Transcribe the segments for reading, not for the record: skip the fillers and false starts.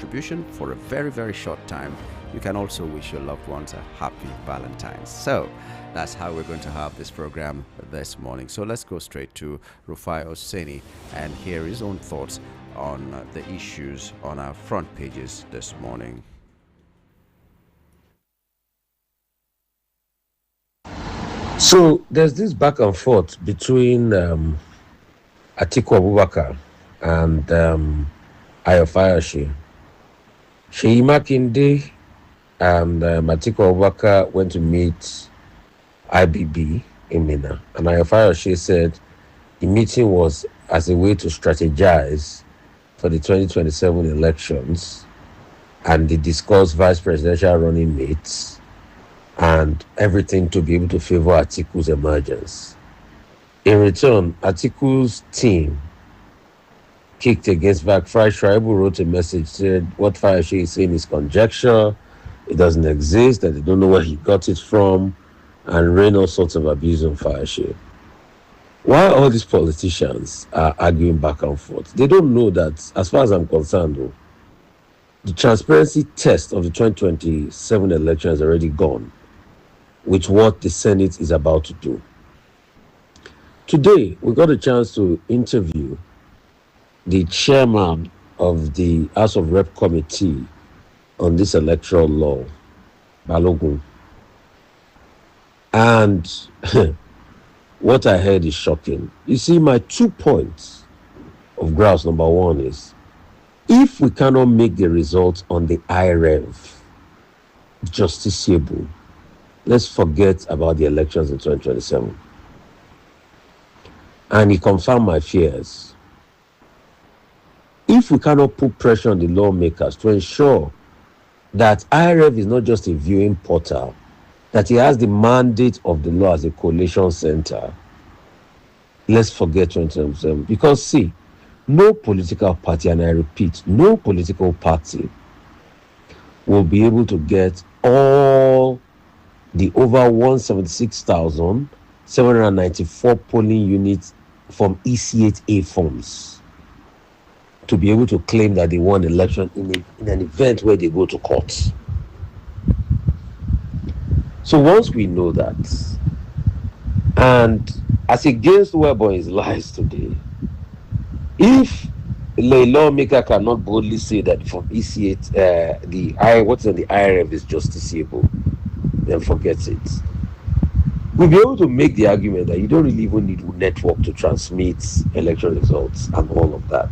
contribution for a very, very short time, you can also wish your loved ones a happy Valentine's. So that's how we're going to have this program this morning. So let's go straight to Rufai Oseni and hear his own thoughts on the issues on our front pages this morning. So there's this back and forth between Atiku Abubakar and Ayofayoshe. Sheyi Makinde and Atiku Abubakar went to meet IBB in Minna, and Ayofayoshe said the meeting was as a way to strategize for the 2027 elections, and they discussed vice presidential running mates and everything to be able to favor Atiku's emergence. In return, Atiku's team kicked against Vakfry. Shaibu wrote a message, said what Fayoshe is saying is conjecture, it doesn't exist, that they don't know where he got it from, and rain all sorts of abuse on Fayoshe. Why all these politicians are arguing back and forth? They don't know that, as far as I'm concerned, though, the transparency test of the 2027 election is already gone with what the Senate is about to do. Today, we got a chance to interview the chairman of the House of Rep Committee on this electoral law, Balogun. And what I heard is shocking. You see, my 2 points of grouse, number one is, if we cannot make the results on the IREV justiciable, let's forget about the elections in 2027. And he confirmed my fears. If we cannot put pressure on the lawmakers to ensure that IREV is not just a viewing portal, that it has the mandate of the law as a coalition center, let's forget 2027. Because see, no political party, and I repeat, no political party will be able to get all the over 176,794 polling units from EC8A forms to be able to claim that they won election in an event where they go to court. So once we know that, and as against Webber's lies today, if a lawmaker cannot boldly say that from EC8, what's on the IRF is justiciable, then forget it. We'll be able to make the argument that you don't really even need a network to transmit election results and all of that.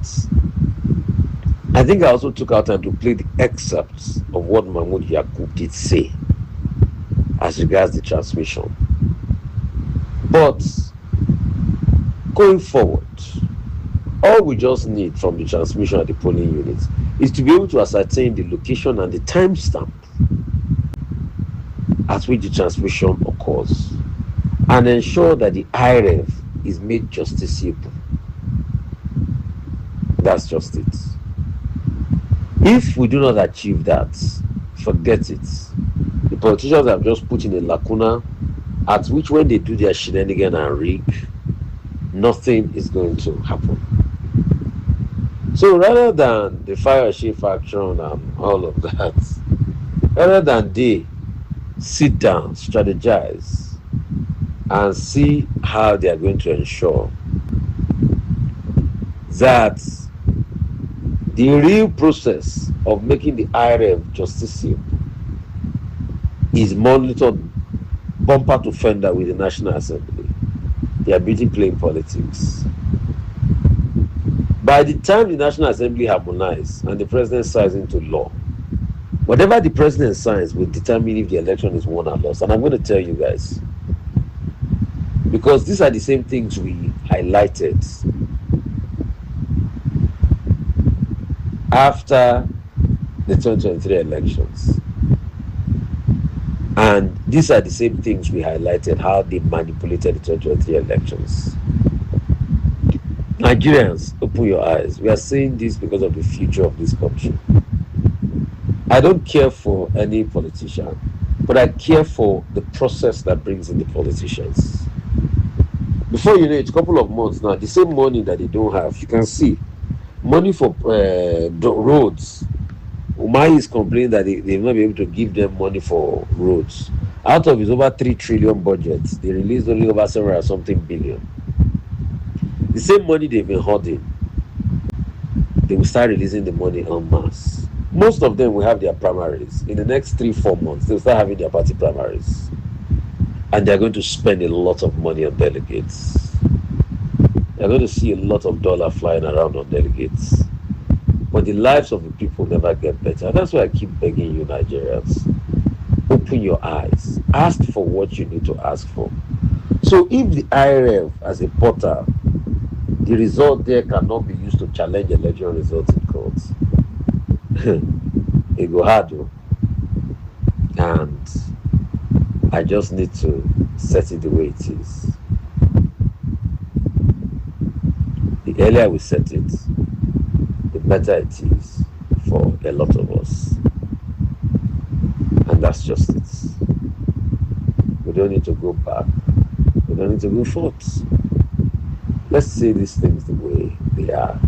I think I also took out time to play the excerpts of what Mahmoud Yakub did say as regards the transmission. But going forward, all we just need from the transmission at the polling units is to be able to ascertain the location and the timestamp at which the transmission occurs and ensure that the IREV is made justiciable. That's just it. If we do not achieve that, forget it. The politicians have just put in a lacuna at which, when they do their shenanigan and rig, nothing is going to happen. So rather than the Fayoshe faction and all of that, rather than they sit down, strategize, and see how they are going to ensure that the real process of making the IRF justiciable is monitored bumper to fender with the National Assembly. They are busy playing politics. By the time the National Assembly harmonizes and the president signs into law, whatever the president signs will determine if the election is won or lost. And I'm going to tell you guys, because these are the same things we highlighted after the 2023 elections. And these are the same things we highlighted, how they manipulated the 2023 elections. Nigerians, open your eyes. We are saying this because of the future of this country. I don't care for any politician, but I care for the process that brings in the politicians. Before you know it, a couple of months now, the same money that they don't have, you can see money for roads Umai is complaining that they will not be able to give them money for roads. Out of his over 3 trillion budget, they released only over 7 or something billion. The same money they've been hoarding, they will start releasing the money en masse. Most of them will have their primaries. In the next 3-4 months, they'll start having their party primaries. And they're going to spend a lot of money on delegates. They're going to see a lot of dollar flying around on delegates. But the lives of the people never get better. That's why I keep begging you, Nigerians. Open your eyes. Ask for what you need to ask for. So if the IRF as a portal, the result there cannot be used to challenge election results in courts, it go hard though. And I just need to set it the way it is. The earlier we set it, the better it is for a lot of us. And that's just it. We don't need to go back. We don't need to go forth. Let's say these things the way they are.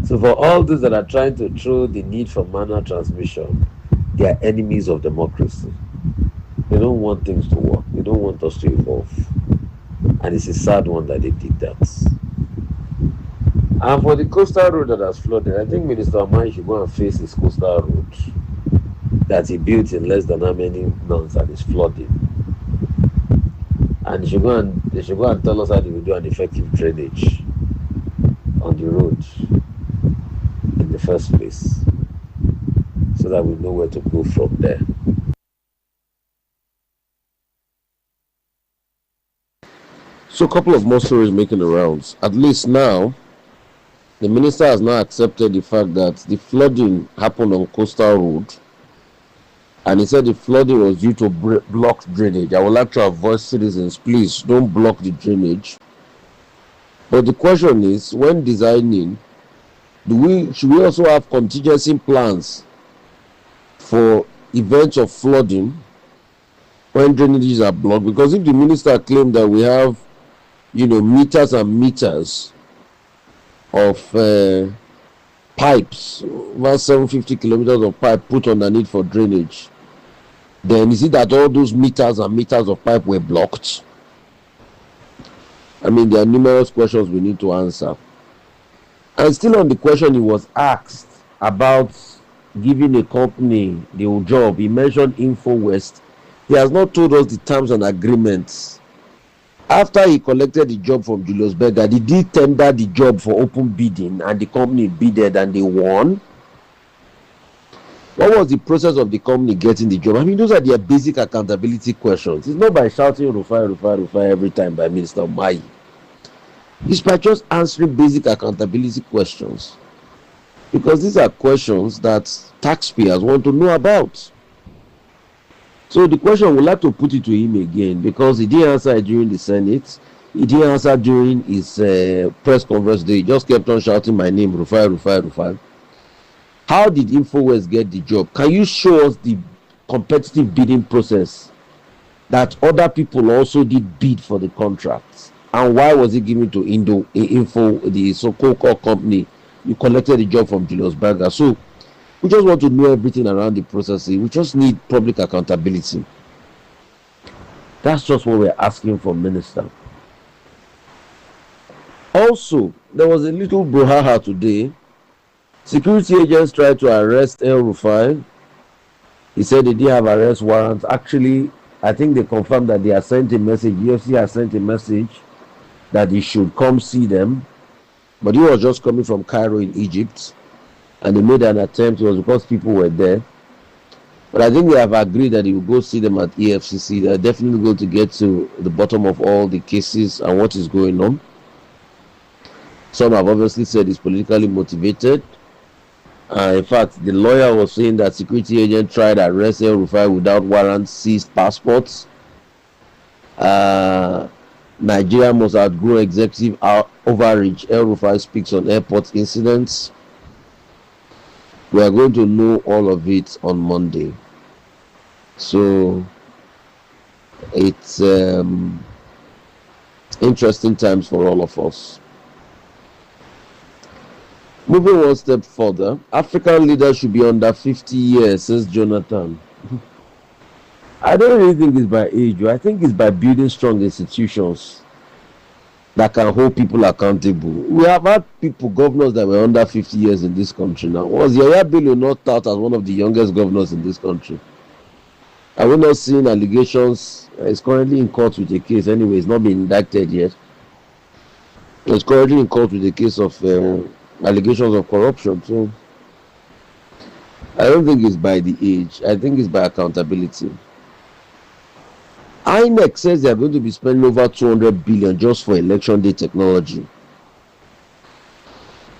So for all those that are trying to throw the need for manual transmission, they are enemies of democracy. They don't want things to work. They don't want us to evolve. And it's a sad one that they did that. And for the coastal road that has flooded, I think Minister Omai should go and face his coastal road that he built in less than how many months and is flooding. And they should go and tell us how they will do an effective drainage on the road in the first place, so that we know where to go from there. So a couple of more stories making the rounds. At least now, the minister has now accepted the fact that the flooding happened on coastal road, and he said the flooding was due to blocked drainage. I would like to advise citizens, please don't block the drainage. But the question is, when designing, should we also have contingency plans for events of flooding when drainages are blocked? Because if the minister claimed that we have, meters and meters of pipes, about 750 kilometers of pipe put underneath for drainage, then is it that all those meters and meters of pipe were blocked? I mean, there are numerous questions we need to answer. And still on the question he was asked about giving a company the job, he mentioned InfoWest. He has not told us the terms and agreements. After he collected the job from Julius Berger, did he tender the job for open bidding and the company bidded and they won? What was the process of the company getting the job? I mean, those are their basic accountability questions. It's not by shouting Rufai every time by Minister Omai. It's by just answering basic accountability questions. Because these are questions that taxpayers want to know about. So the question, we'd like to put it to him again, because he didn't answer during the Senate. He didn't answer during his press conference day. He just kept on shouting my name, Rufai. How did InfoWest get the job? Can you show us the competitive bidding process that other people also did bid for the contracts? And why was it given to Info, the so-called company? You collected the job from Julius Berger. So we just want to know everything around the process. We just need public accountability. That's just what we're asking for, Minister. Also, there was a little brouhaha today. Security agents tried to arrest El Rufai. He said they didn't have arrest warrants. Actually, I think they confirmed that they have sent a message. UFC has sent a message that he should come see them. But he was just coming from Cairo in Egypt. And they made an attempt. It was because people were there. But I think they have agreed that he will go see them at EFCC. They're definitely going to get to the bottom of all the cases and what is going on. Some have obviously said it's politically motivated. In fact, the lawyer was saying that security agent tried to arrest El Rufai without warrants, seized passports. Nigeria must outgrow executive overreach. El Rufai speaks on airport incidents. We are going to know all of it on Monday. So it's interesting times for all of us. Moving one step further, African leaders should be under 50 years, says Jonathan. I don't really think it's by age. I think it's by building strong institutions that can hold people accountable. We have had people, governors that were under 50 years in this country now. Was Yaya Bello not out as one of the youngest governors in this country? Are we not seeing allegations? He's currently in court with a case. Anyway, he's not been indicted yet. He's currently in court with a case of allegations of corruption. So I don't think it's by the age. I think it's by accountability. INEC says they are going to be spending over 200 billion just for election day technology.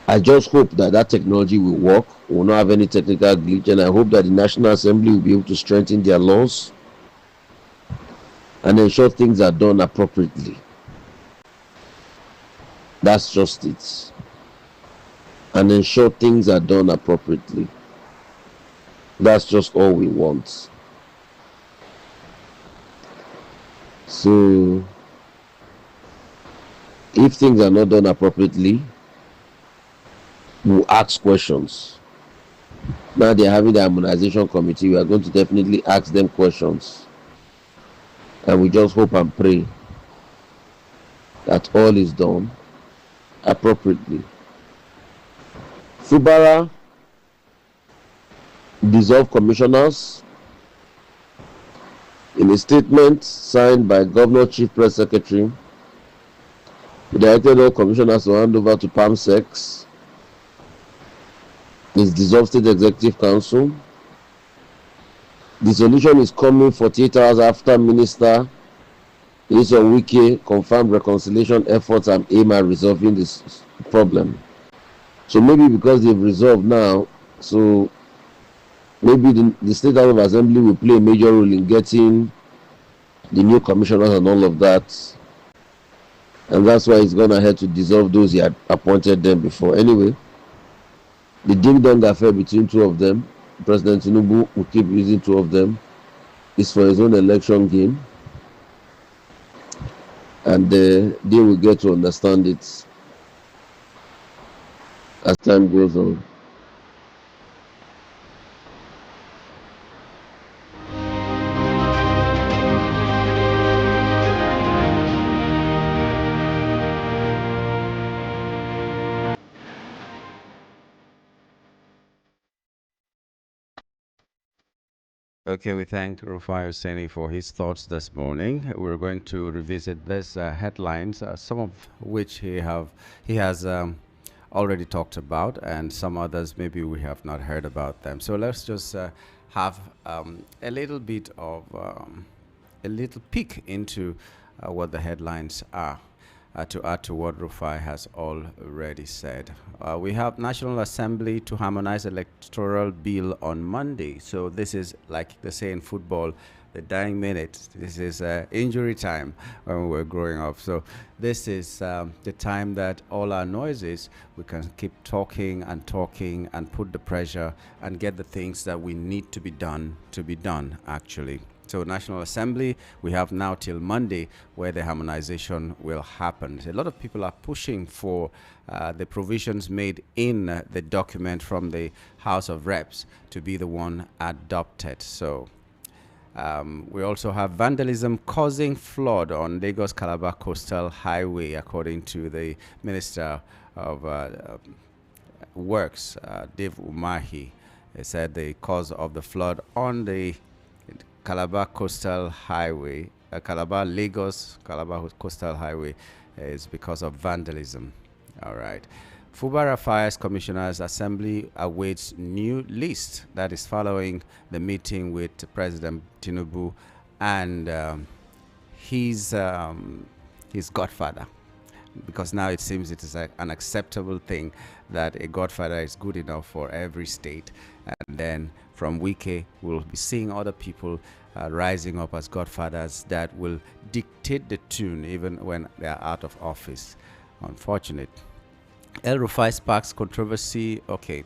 I just hope that that technology will work. We will not have any technical glitch, and I hope that the National Assembly will be able to strengthen their laws and ensure things are done appropriately. That's just it. And ensure things are done appropriately. That's just all we want. So, if things are not done appropriately, we'll ask questions. Now they're having the harmonization committee. We are going to definitely ask them questions. And we just hope and pray that all is done appropriately. Fubara dissolved commissioners. In a statement signed by Governor Chief Press Secretary, he directed all commissioners to hand over to PAMSEX, his dissolved State Executive Council. The solution is coming 48 hours after Minister Nyesom Wike confirmed reconciliation efforts and aim at resolving this problem. So maybe because they've resolved now, so maybe the State House of Assembly will play a major role in getting the new commissioners and all of that. And that's why he's gone ahead to dissolve those he had appointed them before. Anyway, the ding-dong affair between two of them, President Tinubu will keep using two of them, is for his own election game. And they will get to understand it as time goes on. Okay, we thank Rufai Hosseini for his thoughts this morning. We're going to revisit these headlines, some of which he has already talked about, and some others maybe we have not heard about them. So let's just have a little bit of a little peek into what the headlines are. To add to what Rufai has already said. We have National Assembly to harmonize electoral bill on Monday. So this is like they say in football, the dying minute. This is injury time when we were growing up. So this is the time that all our noises, we can keep talking and put the pressure and get the things that we need to be done actually. So National Assembly, we have now till Monday where the harmonization will happen. A lot of people are pushing for the provisions made in the document from the House of Reps to be the one adopted. So we also have vandalism causing flood on Lagos-Calabar Coastal Highway, according to the Minister of Works, Dave Umahi. He said the cause of the flood on the Calabar Coastal Highway, Calabar Coastal Highway is because of vandalism. All right. Fubara Fires Commissioners Assembly awaits new list. That is following the meeting with President Tinubu and his godfather. Because now it seems it is an acceptable thing that a godfather is good enough for every state. And then from Wike, we'll be seeing other people rising up as godfathers that will dictate the tune even when they are out of office. Unfortunate. El Rufai sparks controversy. Okay.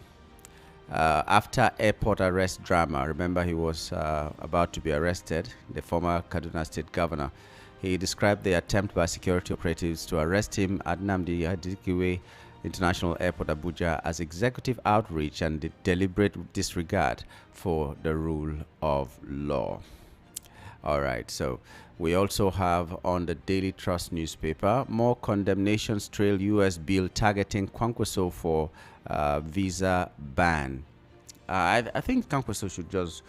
After airport arrest drama, remember he was about to be arrested, the former Kaduna State governor. He described the attempt by security operatives to arrest him at Nnamdi Azikiwe International Airport, Abuja, as executive outreach and deliberate disregard for the rule of law. All right, so we also have on the Daily Trust newspaper, more condemnations trail U.S. bill targeting Kwankwaso for visa ban. I think Kwankwaso should just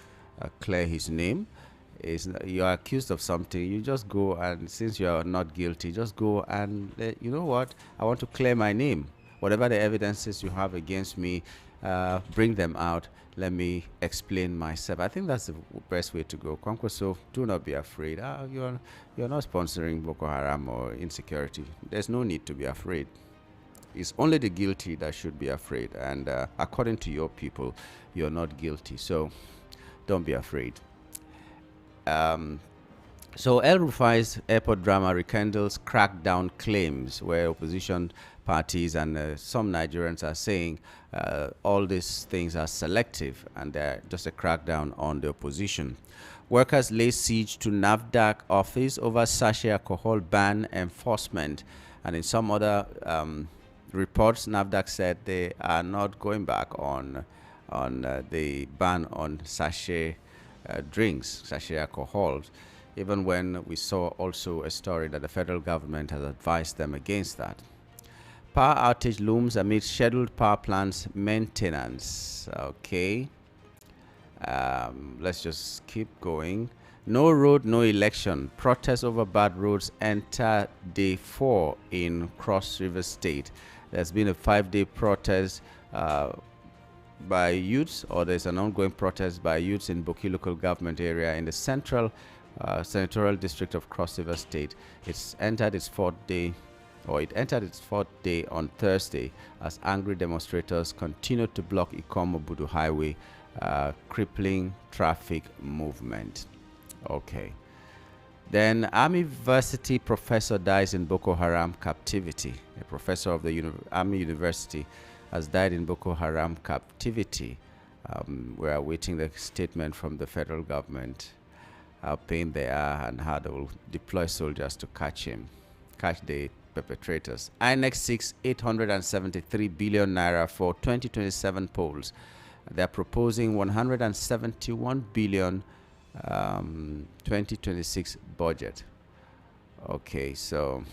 clear his name. You are accused of something, you just go, and since you are not guilty, just go and you know what, I want to clear my name. Whatever the evidences you have against me, bring them out. Let me explain myself. I think that's the best way to go. Kwankwaso, do not be afraid. You're not sponsoring Boko Haram or insecurity. There's no need to be afraid. It's only the guilty that should be afraid. And according to your people, you're not guilty. So don't be afraid. So El Rufai's airport drama rekindles crackdown claims, where opposition parties and some Nigerians are saying all these things are selective and they're just a crackdown on the opposition. Workers lay siege to NAFDAC office over sachet alcohol ban enforcement. And in some other reports, NAFDAC said they are not going back on the ban on sachet drinks, sachet alcohols, even when we saw also a story that the federal government has advised them against that. Power outage looms amid scheduled power plants maintenance. Okay. Let's just keep going. No road, no election. Protests over bad roads enter day 4 in Cross River State. There's been a 5-day protest by youths, or there's an ongoing protest by youths in Boki local government area in the central senatorial district of Cross River State. It's entered its 4th day, or it entered its 4th day on Thursday, as angry demonstrators continued to block Ikomo-Budu Highway, crippling traffic movement. Okay. Then Army University professor dies in Boko Haram captivity. A professor of the Army University has died in Boko Haram captivity. We are awaiting the statement from the federal government, how pain they are and how they will deploy soldiers to catch the perpetrators. INEC seeks 873 billion naira for 2027 polls. They're proposing 171 billion 2026 budget. Okay, so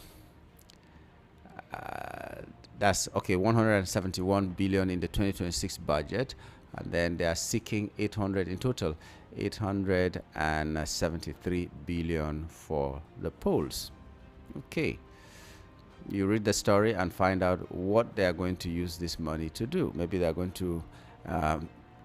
that's okay, 171 billion in the 2026 budget, and then they are seeking 800 in total, 873 billion for the polls. Okay, you read the story and find out what they are going to use this money to do. Maybe they are going to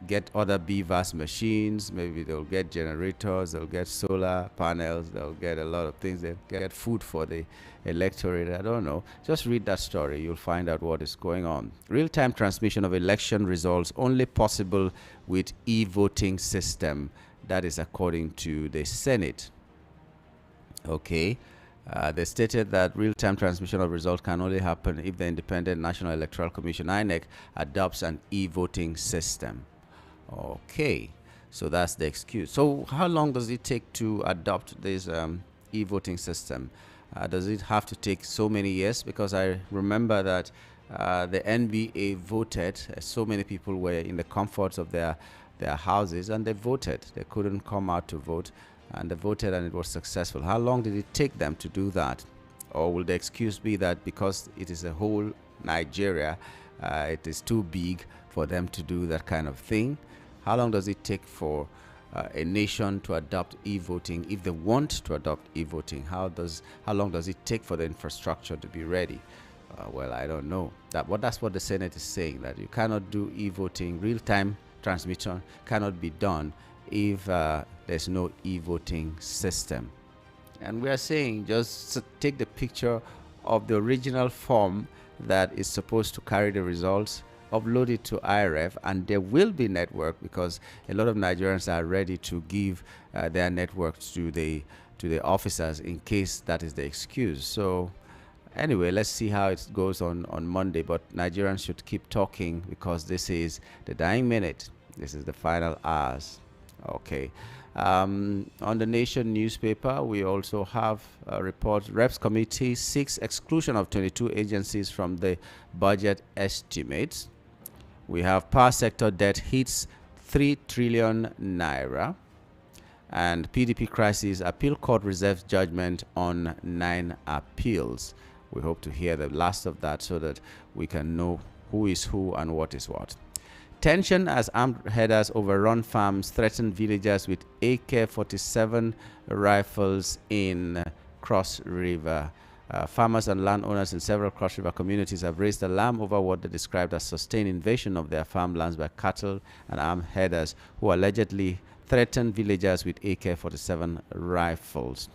get other BVAS machines, maybe they'll get generators, they'll get solar panels, they'll get a lot of things, they'll get food for the electorate, I don't know. Just read that story, you'll find out what is going on. Real-time transmission of election results only possible with e-voting system. That is according to the Senate. Okay. They stated that real-time transmission of results can only happen if the Independent National Electoral Commission, INEC, adopts an e-voting system. Okay, so that's the excuse. So how long does it take to adopt this e-voting system? Does it have to take so many years? Because I remember that the NBA voted. So many people were in the comforts of their houses and they voted. They couldn't come out to vote, and they voted and it was successful. How long did it take them to do that? Or will the excuse be that because it is a whole Nigeria, it is too big for them to do that kind of thing? How long does it take for a nation to adopt e-voting? If they want to adopt e-voting, how long does it take for the infrastructure to be ready? Well, I don't know. That's what the Senate is saying, that you cannot do e-voting, real-time transmission cannot be done if there's no e-voting system. And we are saying just take the picture of the original form that is supposed to carry the results, upload it to IRF, and there will be network, because a lot of Nigerians are ready to give their networks to the officers in case that is the excuse. So anyway, let's see how it goes on Monday, but Nigerians should keep talking, because this is the dying minute. This is the final hours. Okay. On the Nation newspaper, we also have a report. Reps Committee seeks exclusion of 22 agencies from the budget estimates. We have power sector debt hits 3 trillion naira. And PDP crisis, appeal court reserves judgment on 9 appeals. We hope to hear the last of that so that we can know who is who and what is what. Tension as armed headers overrun farms, threaten villagers with AK-47 rifles in Cross River. Farmers and landowners in several Cross River communities have raised alarm over what they described as sustained invasion of their farmlands by cattle and armed headers who allegedly threaten villagers with AK-47 rifles.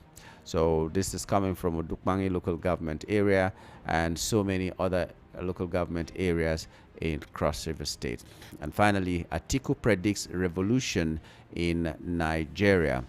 So this is coming from Odukbangi local government area and so many other local government areas in Cross River State. And finally, Atiku predicts revolution in Nigeria.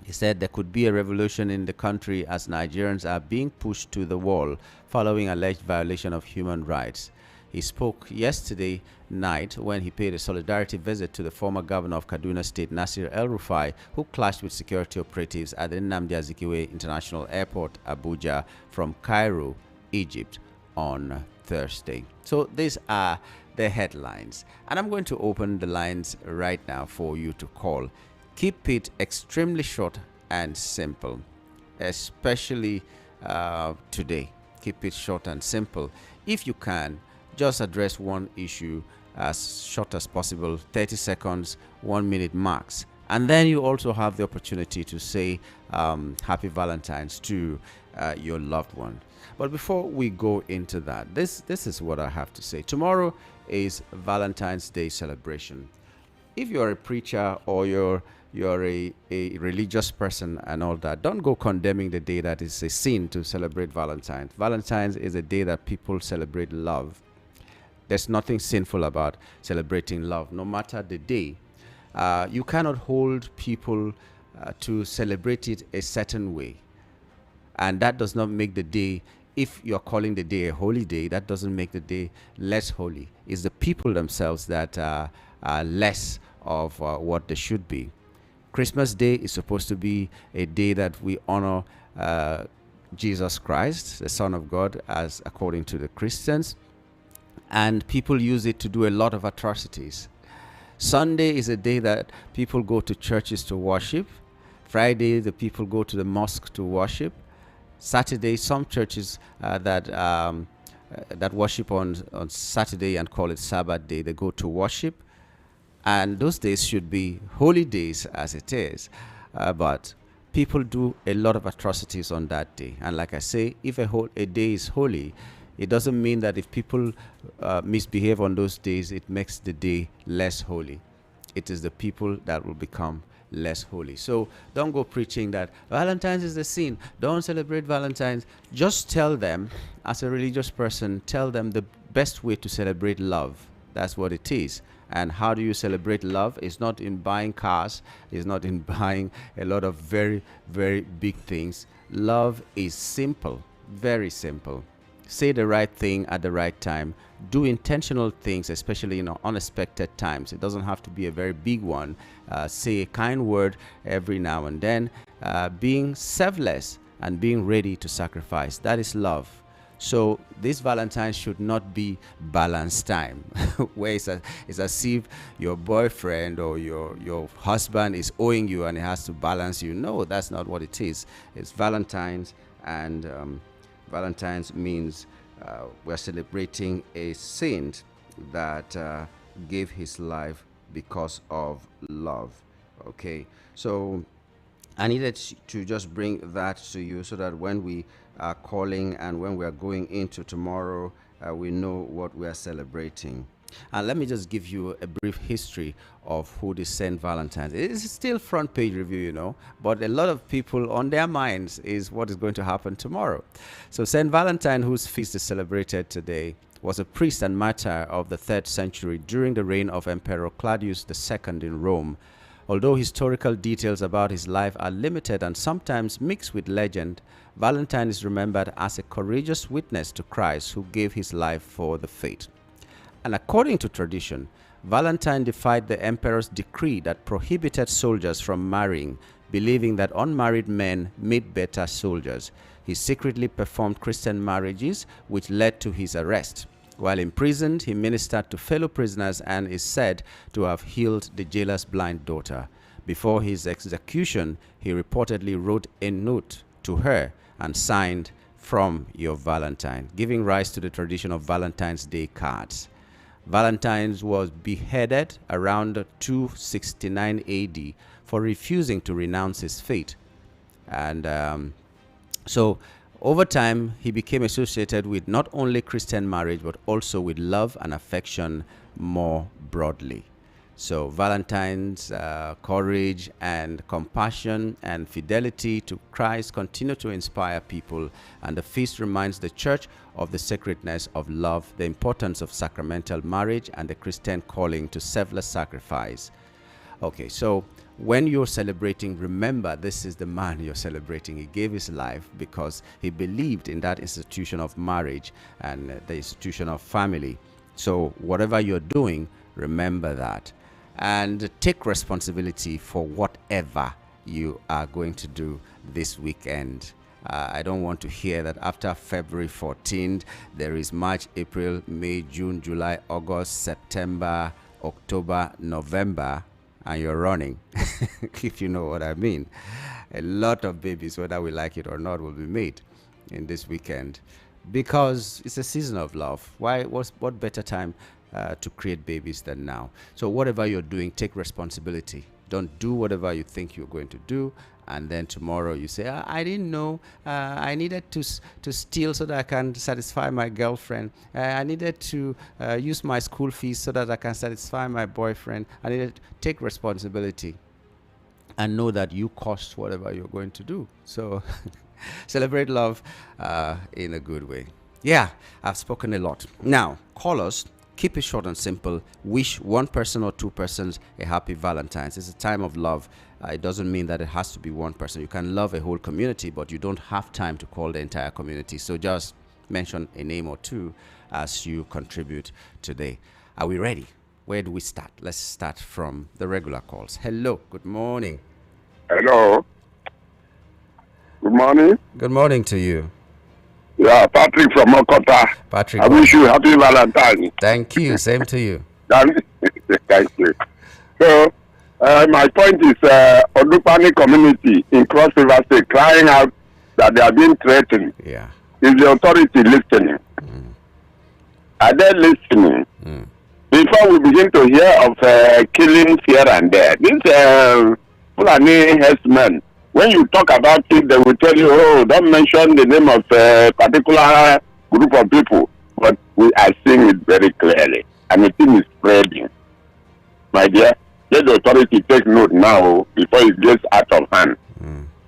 He said there could be a revolution in the country as Nigerians are being pushed to the wall following alleged violation of human rights. He spoke yesterday night when he paid a solidarity visit to the former governor of Kaduna State, Nasir El-Rufai, who clashed with security operatives at the Nnamdi Azikiwe International Airport, Abuja, from Cairo, Egypt, on Thursday. So these are the headlines. And I'm going to open the lines right now for you to call. Keep it extremely short and simple, especially today. Keep it short and simple. If you can, just address one issue as short as possible, 30 seconds, 1 minute max. And then you also have the opportunity to say Happy Valentine's to your loved one. But before we go into that, this is what I have to say. Tomorrow is Valentine's Day celebration. If you're a preacher or you're a religious person and all that, don't go condemning the day that is a sin to celebrate Valentine's. Valentine's is a day that people celebrate love. There's nothing sinful about celebrating love, no matter the day. You cannot hold people to celebrate it a certain way. And that does not make the day, if you're calling the day a holy day, that doesn't make the day less holy. It's the people themselves that are less of what they should be. Christmas Day is supposed to be a day that we honor Jesus Christ, the Son of God, as according to the Christians. And people use it to do a lot of atrocities. Sunday is a day that people go to churches to worship. Friday, the people go to the mosque to worship. Saturday, some churches that worship on Saturday and call it Sabbath day, they go to worship. And those days should be holy days as it is. But people do a lot of atrocities on that day. And like I say, if a day is holy, it doesn't mean that if people misbehave on those days, it makes the day less holy. It is the people that will become less holy. So don't go preaching that Valentine's is the sin. Don't celebrate Valentine's. Just tell them, as a religious person, tell them the best way to celebrate love. That's what it is. And how do you celebrate love? It's not in buying cars. It's not in buying a lot of very, very big things. Love is simple, very simple. Say the right thing at the right time. Do intentional things, especially in unexpected times. It doesn't have to be a very big one. Say a kind word every now and then. Being selfless and being ready to sacrifice. That is love. So this Valentine's should not be balance time, where it's as if your boyfriend or your husband is owing you and he has to balance you. No, that's not what it is. It's Valentine's, and Valentine's means we're celebrating a saint that gave his life because of love. Okay, so I needed to just bring that to you so that when we are calling and when we are going into tomorrow, we know what we are celebrating. And let me just give you a brief history of who this Saint Valentine is. It's still front page review, but a lot of people on their minds is what is going to happen tomorrow. So Saint Valentine, whose feast is celebrated today, was a priest and martyr of the 3rd century during the reign of Emperor Claudius II in Rome. Although historical details about his life are limited and sometimes mixed with legend, Valentine is remembered as a courageous witness to Christ who gave his life for the faith. And according to tradition, Valentine defied the emperor's decree that prohibited soldiers from marrying, believing that unmarried men made better soldiers. He secretly performed Christian marriages, which led to his arrest. While imprisoned, he ministered to fellow prisoners and is said to have healed the jailer's blind daughter. Before his execution, he reportedly wrote a note to her and signed, "From your Valentine," giving rise to the tradition of Valentine's Day cards. Valentine was beheaded around 269 AD for refusing to renounce his faith. And so over time, he became associated with not only Christian marriage, but also with love and affection more broadly. So Valentine's courage and compassion and fidelity to Christ continue to inspire people, and the feast reminds the church of the sacredness of love, the importance of sacramental marriage, and the Christian calling to selfless sacrifice. Okay, so when you're celebrating, remember this is the man you're celebrating. He gave his life because he believed in that institution of marriage and the institution of family. So whatever you're doing, remember that. And take responsibility for whatever you are going to do this weekend. I don't want to hear that after February 14th, there is March, April, May, June, July, August, September, October, November, and you're running, if you know what I mean. A lot of babies, whether we like it or not, will be made in this weekend because it's a season of love. What better time to create babies than now? So whatever you're doing, take responsibility. Don't do whatever you think you're going to do, and then tomorrow you say, I didn't know, I needed to steal so that I can satisfy my girlfriend. I needed to use my school fees so that I can satisfy my boyfriend. I needed to take responsibility and know that you cost whatever you're going to do. So celebrate love in a good way. Yeah, I've spoken a lot. Now, call us. Keep it short and simple. Wish one person or two persons a happy Valentine's. It's a time of love. It doesn't mean that it has to be one person. You can love a whole community, but you don't have time to call the entire community. So just mention a name or two as you contribute today. Are we ready? Where do we start? Let's start from the regular calls. Hello. Good morning. Hello. Good morning. Good morning to you. Yeah, Patrick from Okota. Patrick. I wish you happy Valentine. Thank you. Same to you. Thank you. So, my point is, Odupani community in Cross River State crying out that they are being threatened. Yeah. Is the authority listening? Are they listening? Before we begin to hear of killings here and there, these Fulani herdsmen, when you talk about it, they will tell you, oh, don't mention the name of a particular group of people. But we are seeing it very clearly. And the thing is spreading. My dear, let the authority take note now before it gets out of hand.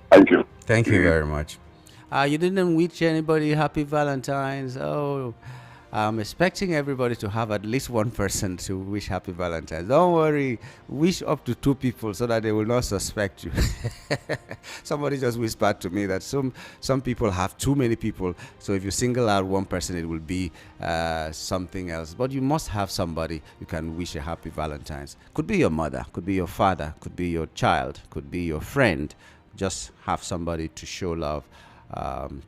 Thank you. Thank you very much. You didn't wish anybody happy Valentine's. Oh, I'm expecting everybody to have at least one person to wish happy Valentine's. Don't worry, wish up to two people so that they will not suspect you. Somebody just whispered to me that some people have too many people. So if you single out one person, it will be something else. But you must have somebody you can wish a happy Valentine's. Could be your mother, could be your father, could be your child, could be your friend. Just have somebody to show love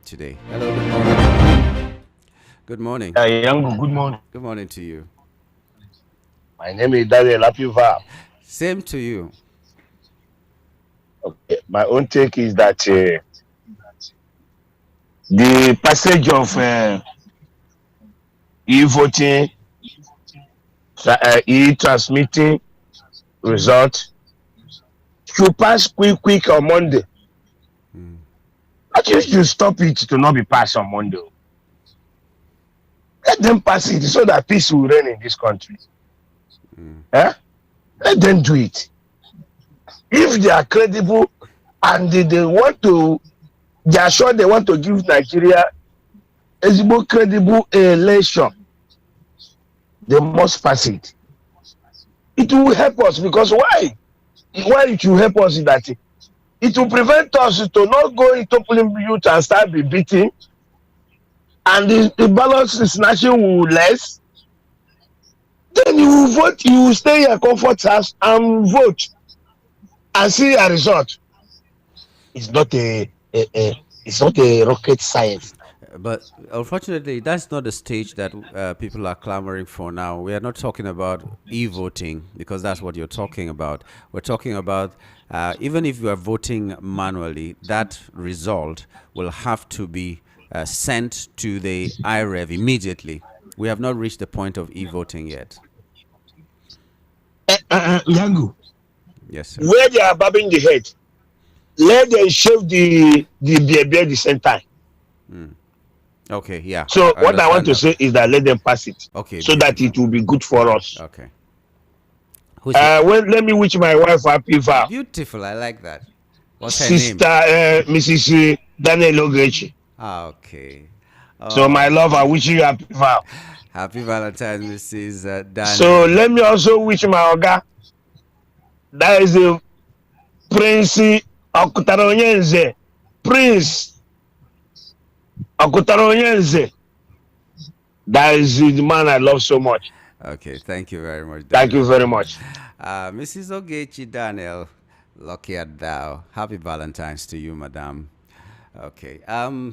today. Hello, good morning. Good morning. Yango, good morning. Good morning to you. My name is Daniel Apiva. Same to you. Okay. My own take is that the passage of e-voting, e-transmitting result should pass quick on Monday. At least you stop it to not be passed on Monday. Let them pass it so that peace will reign in this country. Let them do it. If they are credible and they are sure they want to give Nigeria a more credible election, they must pass it. It will help us because why? Why it will help us is that it will prevent us to not go into polling booth and start be beating. And the ballot snatching will less. Then you will vote, you will stay in your comfort house and vote and see a result. It's not it's not a rocket science. But unfortunately, that's not the stage that people are clamoring for now. We are not talking about e-voting because that's what you're talking about. We're talking about even if you are voting manually, that result will have to be sent to the IREV immediately. We have not reached the point of e-voting yet. Yangu, Yes, sir. where they are bobbing the head, let them shave the beard the same time. Okay, yeah. So what I want to understand say is that let them pass it, Okay, so that beautiful. it will be good for us. Okay. Who's the Let me wish my wife happy vow, beautiful? I like that. What's her name? sister Mrs. Daniel Ogechi. Ah, okay. So my Oh, love, I wish you happy vow. happy Valentine's, Mrs. So Daniel. let me also wish my oga, that is a Prince Okutaronyenze, Prince Okutaronyenze. That is the man I love so much. Okay, thank you very much, Thank you Daniel. very much. Mrs. Ogechi Daniel, lucky at thou. Happy Valentine's to you, madam. Okay.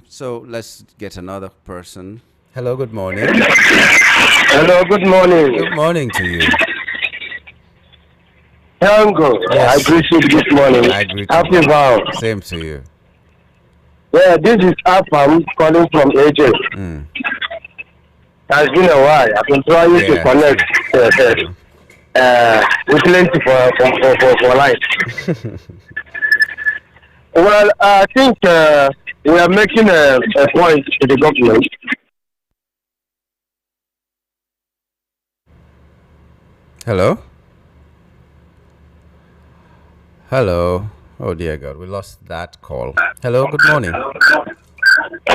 So let's get another person. Hello, good morning. Hello, good morning. Good morning to you. Tango, Yes. I greet you this morning. I greet Happy you. vow. Same to you. Yeah, this is Afam calling from AJ. Mm. It's been a while. I've been trying to Yeah, connect with plenty for life. Well, I think we are making a point to the government. Hello? Hello. Oh dear God, we lost that call. Hello, good morning.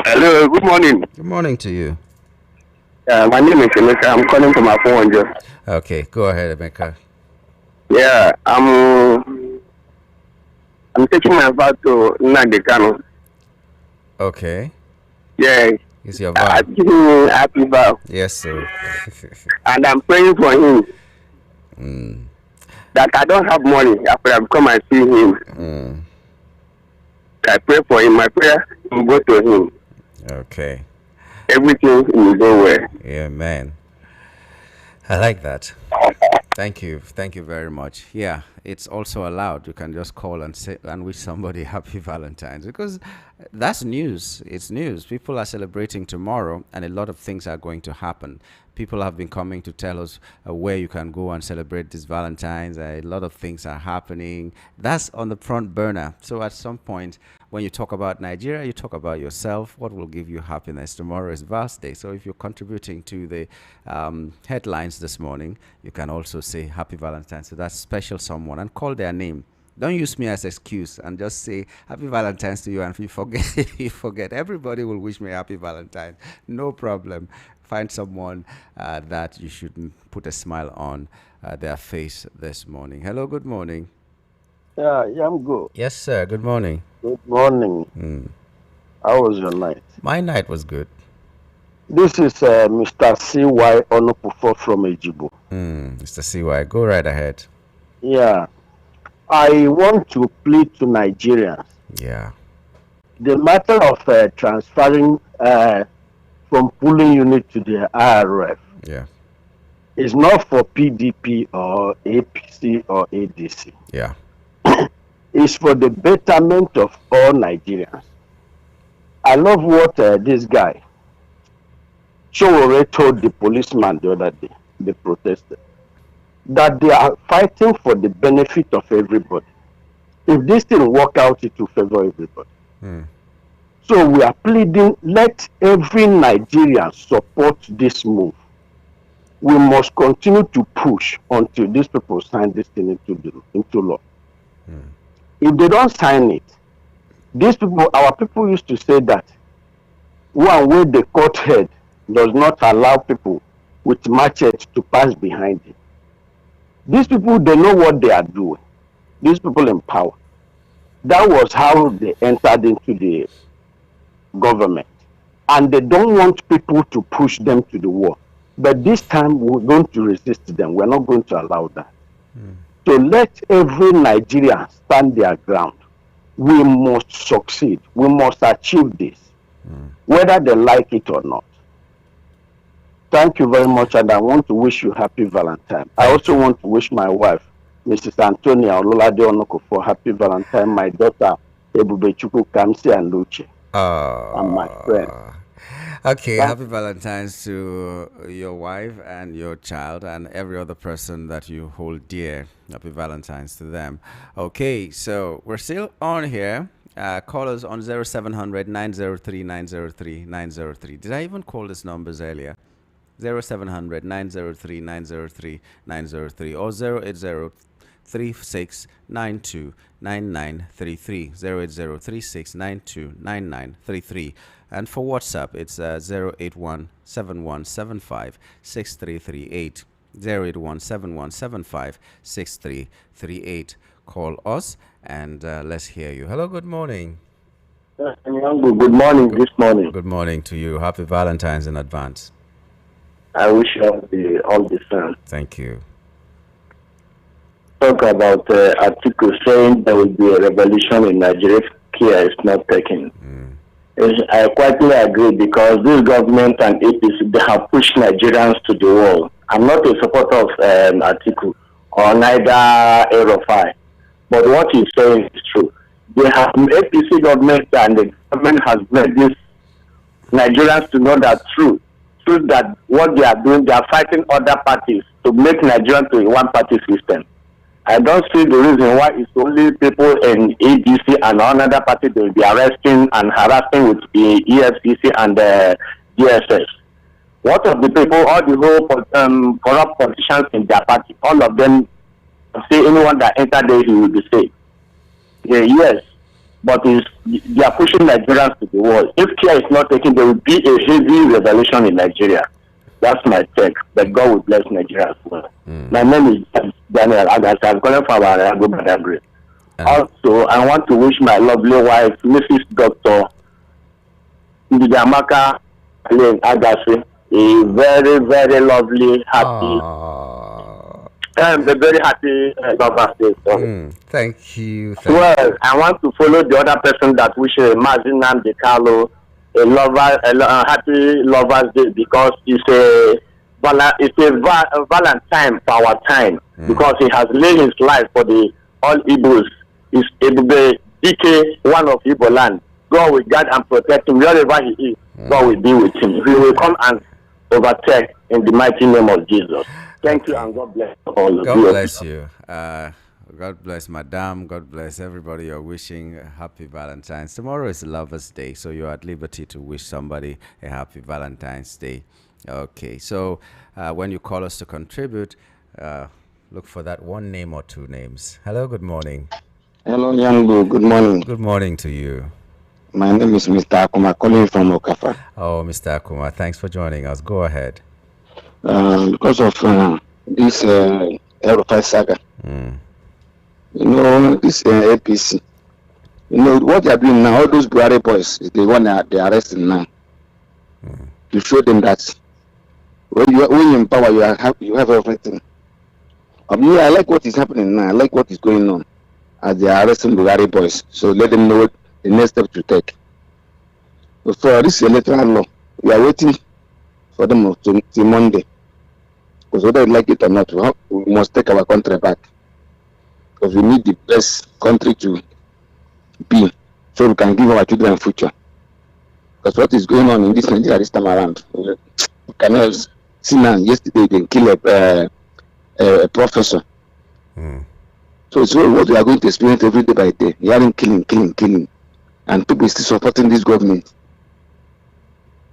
Hello, good morning. Good morning to you. My name is Emeka. I'm calling from Afonjo. Okay, go ahead, Emeka. Yeah, I'm taking my vow to Nnamdi Kano. Okay. Yeah, It's your I vow. give him happy vow, Yes, sir. and I'm praying for him. That I don't have money after I come and see him. I pray for him. My prayer will go to him. Okay. Everything will go well. Yeah, man. I like that. Thank you. Thank you very much. Yeah, it's also allowed. You can just call and say and wish somebody happy Valentine's because that's news. It's news. People are celebrating tomorrow and a lot of things are going to happen. People have been coming to tell us where you can go and celebrate this Valentine's. A lot of things are happening. That's on the front burner. So at some point, when you talk about Nigeria, you talk about yourself. What will give you happiness? Tomorrow is Vast Day. So if you're contributing to the headlines this morning, you can also say Happy Valentine's to that special someone and call their name. Don't use me as excuse and just say Happy Valentine's to you. And if you forget, you forget. Everybody will wish me Happy Valentine. No problem. Find someone that you should put a smile on their face this morning. Hello, good morning. Yeah, I'm good. Yes, sir. Good morning. Good morning. How was your night? My night was good. This is Mr. C.Y. Onopufo from Ejibo. Mr. CY, go right ahead. Yeah, I want to plead to Nigerians. Yeah. The matter of transferring from polling unit to the IRF Yeah. is not for PDP or APC or ADC. Yeah. It's for the betterment of all Nigerians. I love what this guy, Chowore, told the policeman the other day, the protester, that they are fighting for the benefit of everybody. If this thing work out, it will favor everybody. So we are pleading, let every Nigerian support this move. We must continue to push until these people sign this thing into law. If they don't sign it, these people, our people used to say that one way the court head does not allow people with machete to pass behind it. These people, they know what they are doing. These people in power. That was how they entered into the government. And they don't want people to push them to the wall. But this time we're going to resist them. We're not going to allow that. So let every Nigerian stand their ground. We must succeed. We must achieve this, whether they like it or not. Thank you very much, and I want to wish you happy Valentine. I also want to wish my wife, Mrs. Antonia Ololade Onoko, happy Valentine. My daughter, Ebubechuku Kamsi and Luce, and my friend. Okay, happy Valentine's to your wife and your child and every other person that you hold dear. Happy Valentine's to them. Okay, so we're still on here. Call us on 0700 903 903 903. Did I even call these numbers earlier? 0700 903 903 903 or 080 3692 9933 0803692 9933. And for WhatsApp, it's 081 7175 6338. 081 7175 6338. Call us and let's hear you. Hello, good morning. Good morning this morning. Good morning to you. Happy Valentine's in advance. I wish you all the same. Thank you. Talk about article saying there will be a revolution in Nigeria if care is not taken. I quietly agree because this government and APC, they have pushed Nigerians to the wall. I'm not a supporter of article or neither Erofai, but what he's saying is true. They have APC government and the government has made this Nigerians to know that truth that what they are doing, they are fighting other parties to make Nigeria to a one-party system. I don't see the reason why it's only people in ADC and another party they will be arresting and harassing with the EFCC and the DSS. What of the people, all the whole corrupt politicians in their party, all of them say anyone that enter there, he will be safe. Yeah, yes, but they are pushing Nigerians to the wall. If care is not taken, there will be a heavy revolution in Nigeria. That's my take. But God will bless Nigeria as well. My name is Daniel Agas. I'm calling from Arago Badagry. Also, I want to wish my lovely wife, Mrs. Dr. Ndidamaka Agassi, a very, very lovely, happy, and a very happy Lover's Day. Thank you. Well, I want to follow the other person that wishes Mazinam De Carlo a happy Lover's Day because it's a Valentine for our time because he has laid his life for the all Igbos. He's the DK, one of Igbo land. God will guide and protect him wherever he is. God will be with him. He will come and overtake in the mighty name of Jesus. Thank you and God bless all of you. God bless you. God bless Madame. God bless everybody. You're wishing a happy Valentine's. Tomorrow is Lover's Day, so you're at liberty to wish somebody a happy Valentine's Day. Okay, so when you call us to contribute, look for that one name or two names. Hello, good morning. Hello, Yango. Good morning. Good morning to you. My name is Mr. Akuma, calling from Okafa. Oh, Mr. Akuma, thanks for joining us. Go ahead. Because of this Erofai saga, you know, this APC, you know, what they are doing now, all those Buhari boys, is the one that they are arresting now. To show them that when you're in power, you have everything. I like what is happening now. I like what is going on as they are arresting Buhari boys. So let them know the next step to take. So for this electoral law, we are waiting for them till Monday. Because whether we like it or not, we must take our country back. Because we need the best country to be, so we can give our children a future. Because what is going on in this Nigeria this time around, we cannot see now. Yesterday they killed a professor. So it's what we are going to experience every day by day. Hearing killing, and people still supporting this government.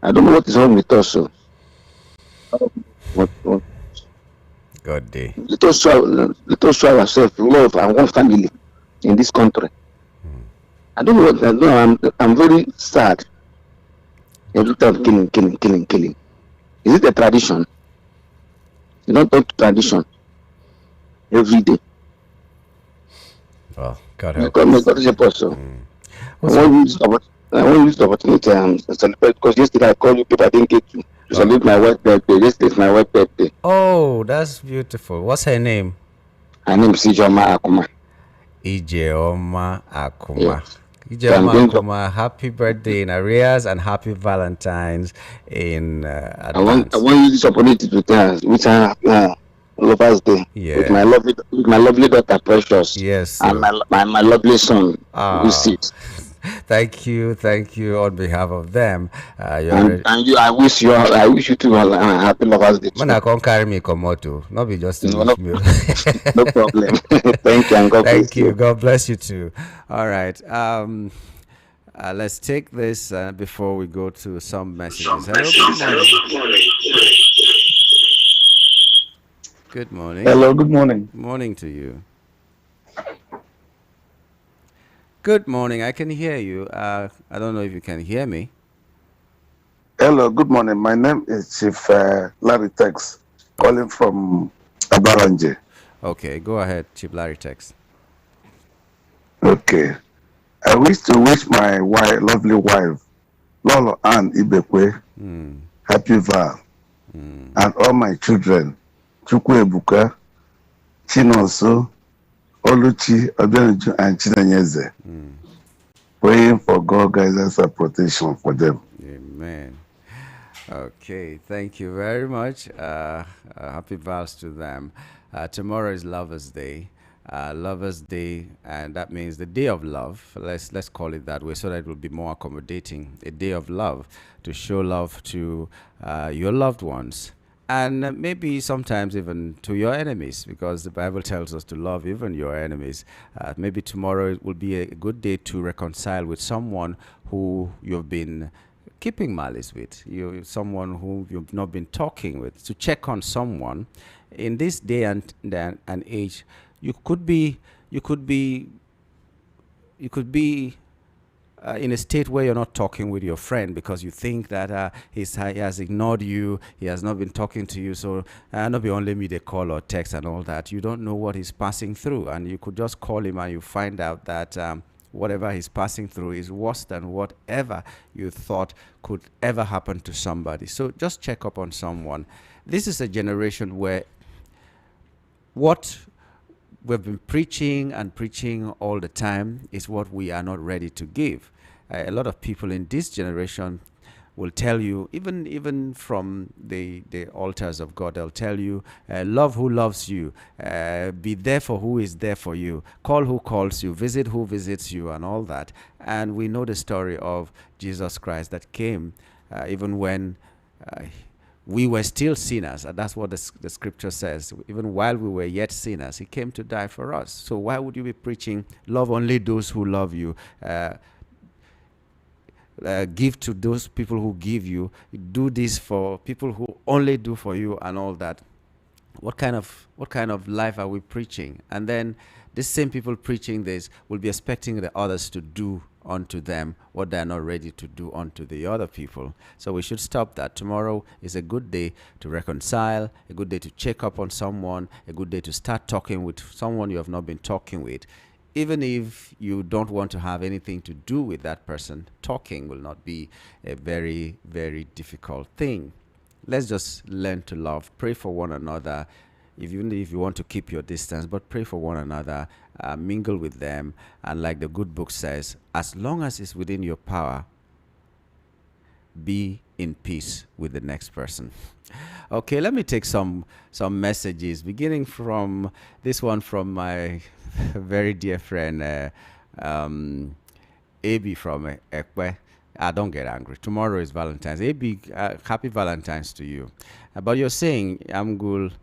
I don't know what is wrong with us. So, God day. Let us show ourselves love and one family in this country. I don't know what I know. I'm very sad. Every time killing. Is it a tradition? You don't talk to tradition every day. Well, God help us. God help us. I want to use the opportunity to celebrate because yesterday I called you, people I didn't get to. to salute my wife birthday. This is my wife birthday. Oh, that's beautiful. What's her name? Her name is Ijoma Akuma. Ijeoma Akuma. Yes. So I'm Ijeoma going to, Akuma, happy birthday in arrears and happy Valentine's in I want advance. to use this opportunity to tell which Lovers Day with Yeah. my lovely daughter Precious Yes, and sir. my lovely son who Ah, sits. thank you on behalf of them. You're And you, I wish you too a happy Lovers Day Man, too. I can't carry me komoto. Not be just to No, wish no, me. no problem. Thank you and God Thank bless you. you. God bless you too. All right. Let's take this before we go to some messages. Hello. Good morning. Good morning. Hello, good morning. Morning to you. Good morning. I can hear you. I don't know if you can hear me. Hello, good morning. My name is Chief Larry Tex, calling from Abaranje. Okay, go ahead, Chief Larry Tex. Okay. I wish to wish my lovely wife, Lolo Ann Ibekwe, happy Val, and all my children, Chukwu Ebuka, Chinonso, Oluchi, Obianuju, and Chinanyeze, praying for God guidance and protection for them. Amen. Okay, thank you very much. Happy vows to them. Tomorrow is Lovers' Day. Lovers' Day, and that means the day of love. Let's call it that way, so that it will be more accommodating. A day of love to show love to your loved ones, and maybe sometimes even to your enemies, because the Bible tells us to love even your enemies. Maybe tomorrow it will be a good day to reconcile with someone who you've been keeping malice with, someone who you've not been talking with, to check on someone. In this day and age, you could be in a state where you're not talking with your friend because you think that he has ignored you, he has not been talking to you, so not be only me they call or text and all that. You don't know what he's passing through, and you could just call him and you find out that whatever he's passing through is worse than whatever you thought could ever happen to somebody. So just check up on someone. This is a generation where what we've been preaching and preaching all the time is what we are not ready to give. A lot of people in this generation will tell you, even from the altars of God, they'll tell you, love who loves you, be there for who is there for you, call who calls you, visit who visits you, and all that. And we know the story of Jesus Christ that came even when we were still sinners, and that's what the scripture says. Even while we were yet sinners, he came to die for us. So why would you be preaching love only those who love you, give to those people who give you, do this for people who only do for you, and all that? What kind of life are we preaching? And then the same people preaching this will be expecting the others to do unto them what they're not ready to do unto the other people. So we should stop that. Tomorrow is a good day to reconcile, a good day to check up on someone, a good day to start talking with someone you have not been talking with. Even if you don't want to have anything to do with that person, talking will not be a very, very difficult thing. Let's just learn to love, pray for one another, even if you want to keep your distance, but pray for one another, mingle with them, and like the good book says, as long as it's within your power, be in peace with the next person. Okay, let me take some messages, beginning from this one from my very dear friend AB from Ekwe. Don't get angry. Tomorrow is Valentine's. AB, happy Valentine's to you. But you're saying, Amgul,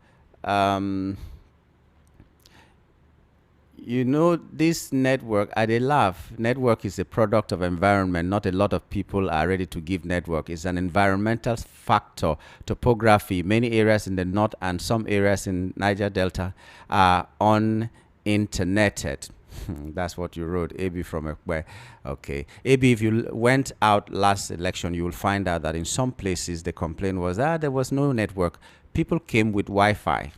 you know, this network, they laugh. Network is a product of environment. Not a lot of people are ready to give network. It's an environmental factor. Topography, many areas in the north and some areas in Niger Delta are uninterneted. That's what you wrote, AB from Ekwe. Okay. AB, if you went out last election, you will find out that in some places the complaint was there was no network. People came with Wi-Fi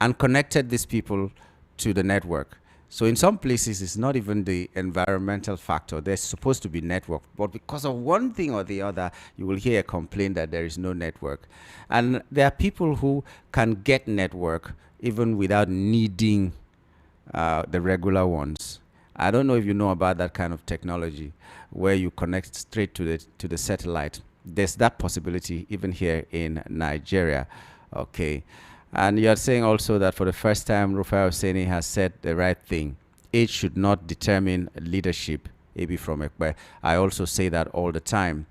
and connected these people to the network. So in some places, it's not even the environmental factor. There's supposed to be network, but because of one thing or the other, you will hear a complaint that there is no network. And there are people who can get network even without needing the regular ones. I don't know if you know about that kind of technology where you connect straight to the satellite. There's that possibility even here in Nigeria. Okay. And you're saying also that for the first time, Rufai Hosseini has said the right thing. Age should not determine leadership. Maybe from Ekpe. I also say that all the time.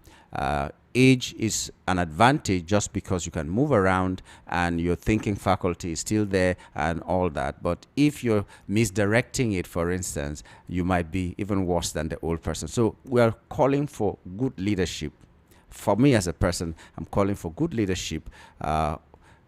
Age is an advantage just because you can move around and your thinking faculty is still there and all that. But if you're misdirecting it, for instance, you might be even worse than the old person. So we are calling for good leadership. For me as a person, I'm calling for good leadership.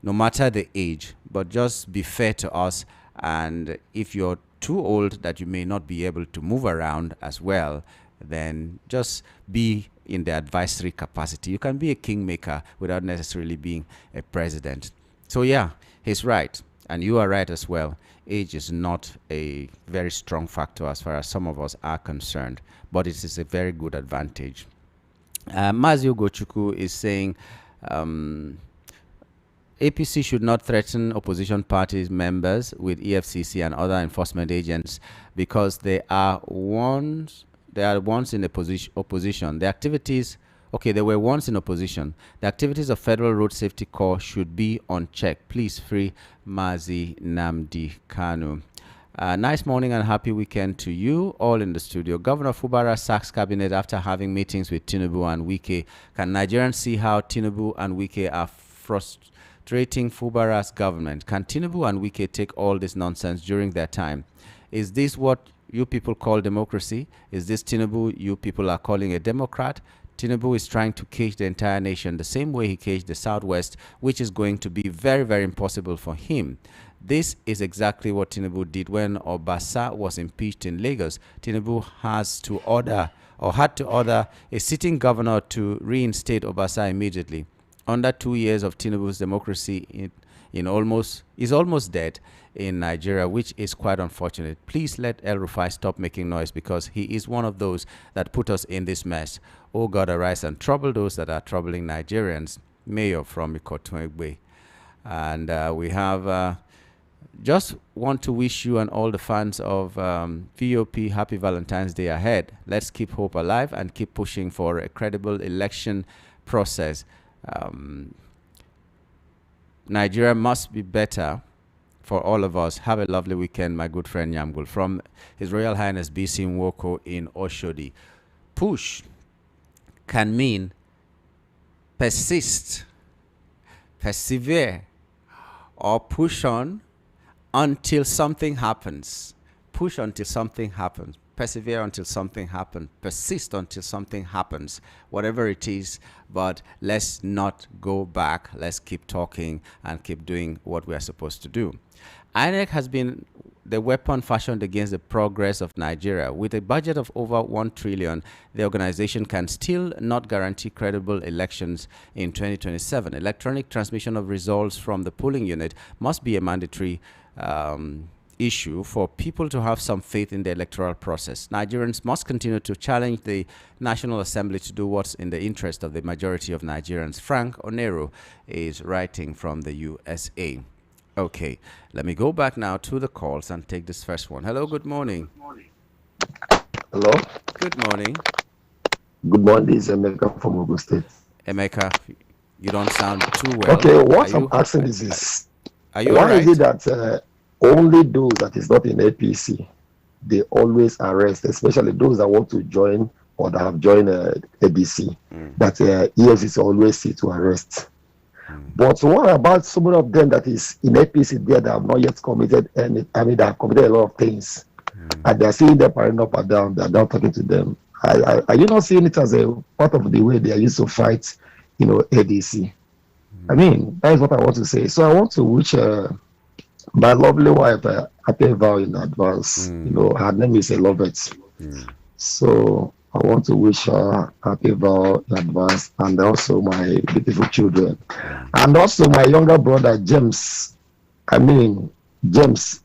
No matter the age, but just be fair to us. And if you're too old that you may not be able to move around as well, then just be in the advisory capacity. You can be a kingmaker without necessarily being a president. So yeah, he's right. And you are right as well. Age is not a very strong factor as far as some of us are concerned, but it is a very good advantage. Mazio Gochuku is saying, APC should not threaten opposition parties members with EFCC and other enforcement agents because they are once in the opposition. The activities, they were once in opposition. The activities of Federal Road Safety Corps should be on check. Please free Mazi Namdi Kano. Nice morning and happy weekend to you all in the studio. Governor Fubara sacks cabinet after having meetings with Tinubu and Wike. Can Nigerians see how Tinubu and Wike are frustrating Fubara's government? Can Tinubu and Wike take all this nonsense during their time? Is this what you people call democracy? Is this Tinubu you people are calling a Democrat? Tinubu is trying to cage the entire nation the same way he caged the Southwest, which is going to be very, very impossible for him. This is exactly what Tinubu did when Obasa was impeached in Lagos. Tinubu had to order a sitting governor to reinstate Obasa immediately. Under 2 years of Tinubu's democracy is almost dead in Nigeria, which is quite unfortunate. Please let El Rufai stop making noise because he is one of those that put us in this mess. Oh God, arise and trouble those that are troubling Nigerians. Mayor from Ikotuegbe. And we have just want to wish you and all the fans of VOP happy Valentine's Day ahead. Let's keep hope alive and keep pushing for a credible election process. Nigeria must be better for all of us. Have a lovely weekend, my good friend Nyamgul. From His Royal Highness BC Nwoko in Oshodi. Push can mean persist, persevere, or push on until something happens. Push until something happens. Persevere until something happens. Persist until something happens. Whatever it is, but let's not go back. Let's keep talking and keep doing what we are supposed to do. INEC has been the weapon fashioned against the progress of Nigeria. With a budget of over 1 trillion, the organization can still not guarantee credible elections in 2027. Electronic transmission of results from the polling unit must be a mandatory issue for people to have some faith in the electoral process. Nigerians must continue to challenge the National Assembly to do what's in the interest of the majority of Nigerians. Frank Onero is writing from the USA. Okay, let me go back now to the calls and take this first one. Hello, good morning. Hello. Good morning. Good morning, this is Emeka from Ogun State. Emeka, you don't sound too well. Okay, what I'm asking is are you why all right? is it that only those that is not in APC, they always arrest, especially those that want to join or that have joined ABC, that EFCC always see to arrest. But what about some of them that is in APC there that have not yet committed any, that have committed a lot of things, and they're seeing them parading up and down, they're not talking to them. Are you not seeing it as a part of the way they are used to fight, ADC? I mean, that is what I want to say. So I want to wish my lovely wife happy vow in advance. Her name is Elovet. So I want to wish her happy vow in advance, and also my beautiful children, and also my younger brother James. James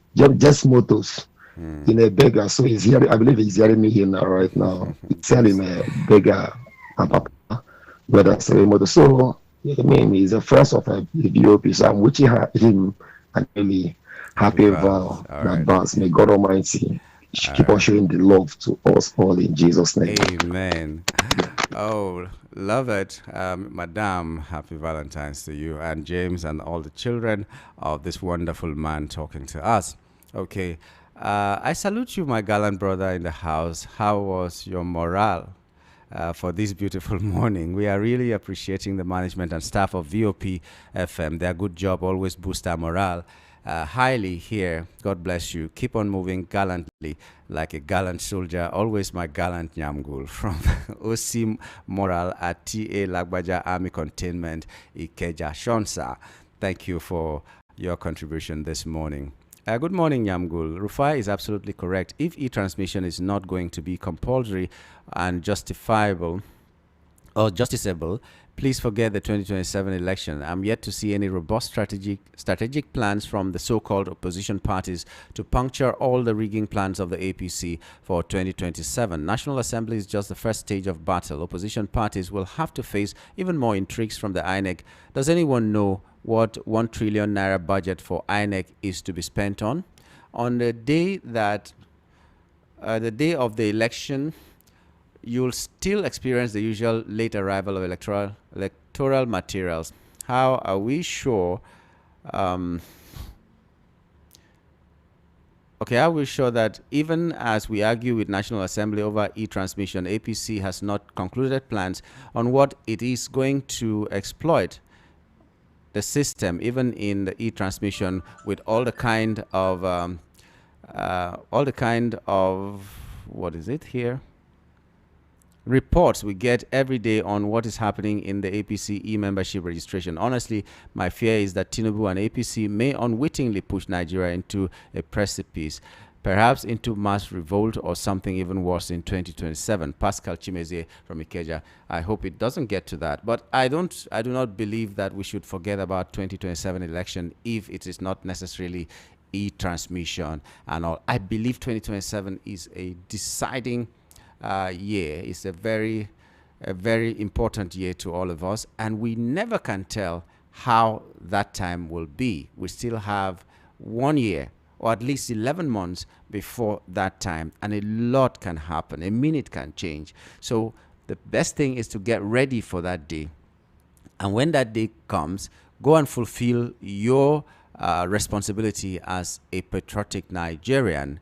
Motors. in a beggar. So he's hearing, I believe he's hearing me here now, right now. He's telling a beggar and Papa, brother Seremoto. So, I mean, he's the first of a VOP. So I'm wishing him and really happy vow All in right. advance. May God Almighty keep on showing the love to us all in Jesus' name. Amen. Oh, love it. Madam, happy Valentine's to you and James and all the children of this wonderful man talking to us. Okay. I salute you, my gallant brother in the house. How was your morale for this beautiful morning? We are really appreciating the management and staff of VOP FM. Their good job always boosts our morale. Highly here. God bless you. Keep on moving gallantly like a gallant soldier. Always my gallant Nyamgul from OC Moral at TA Lagbaja Army Containment Ikeja Shonsa. Thank you for your contribution this morning. Good morning, Nyamgul. Rufai is absolutely correct. If e-transmission is not going to be compulsory and justifiable or justiciable, please forget the 2027 election. I'm yet to see any robust strategic plans from the so-called opposition parties to puncture all the rigging plans of the APC for 2027. National Assembly is just the first stage of battle. Opposition parties will have to face even more intrigues from the INEC. Does anyone know what 1 trillion naira budget for INEC is to be spent on? On the day that the day of the election, you'll still experience the usual late arrival of electoral materials. How are we sure? How are we sure that even as we argue with National Assembly over e-transmission, APC has not concluded plans on what it is going to exploit the system, even in the e-transmission, with all the kind of what is it here? Reports we get every day on what is happening in the APC e-membership registration. Honestly, my fear is that Tinubu and APC may unwittingly push Nigeria into a precipice, perhaps into mass revolt or something even worse in 2027. Pascal Chimezie from Ikeja. I hope it doesn't get to that, but I do not believe that we should forget about 2027 election if it is not necessarily e-transmission and all. I believe 2027 is a deciding year. It's a very important year to all of us, and we never can tell how that time will be. We still have 1 year or at least 11 months before that time, and a lot can happen. A minute can change. So the best thing is to get ready for that day, and when that day comes, go and fulfill your responsibility as a patriotic Nigerian,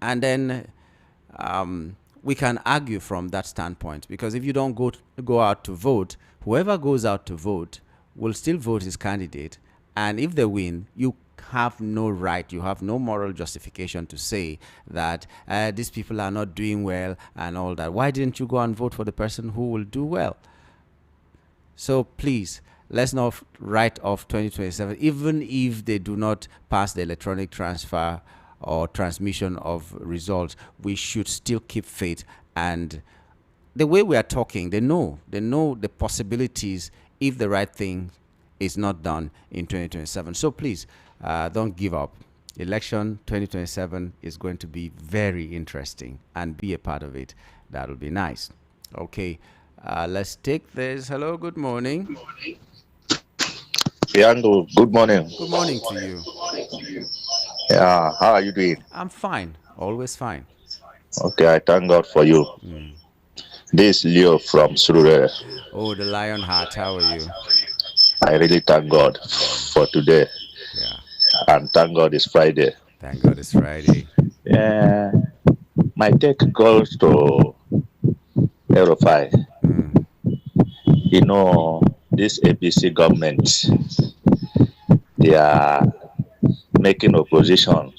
and then we can argue from that standpoint, because if you don't go out to vote, whoever goes out to vote will still vote his candidate, and if they win, you have no right, you have no moral justification to say that these people are not doing well and all that. Why didn't you go and vote for the person who will do well? So please, let's not write off 2027, even if they do not pass the electronic transfer or transmission of results. We should still keep faith, and the way we are talking, they know the possibilities if the right thing is not done in 2027. So please, don't give up. Election 2027 is going to be very interesting, and be a part of it. That'll be nice. Okay, let's take this. Hello, good morning. Yango, good morning. Good morning to you. Yeah, how are you doing? I'm fine, always fine. Okay, I thank God for you. This is Leo from Surure. Oh, the lion heart, how are you? I really thank God for today. Yeah. And thank God it's Friday. Thank God it's Friday. Yeah. My take goes to Aerofy. You know, this APC government, they are making opposition.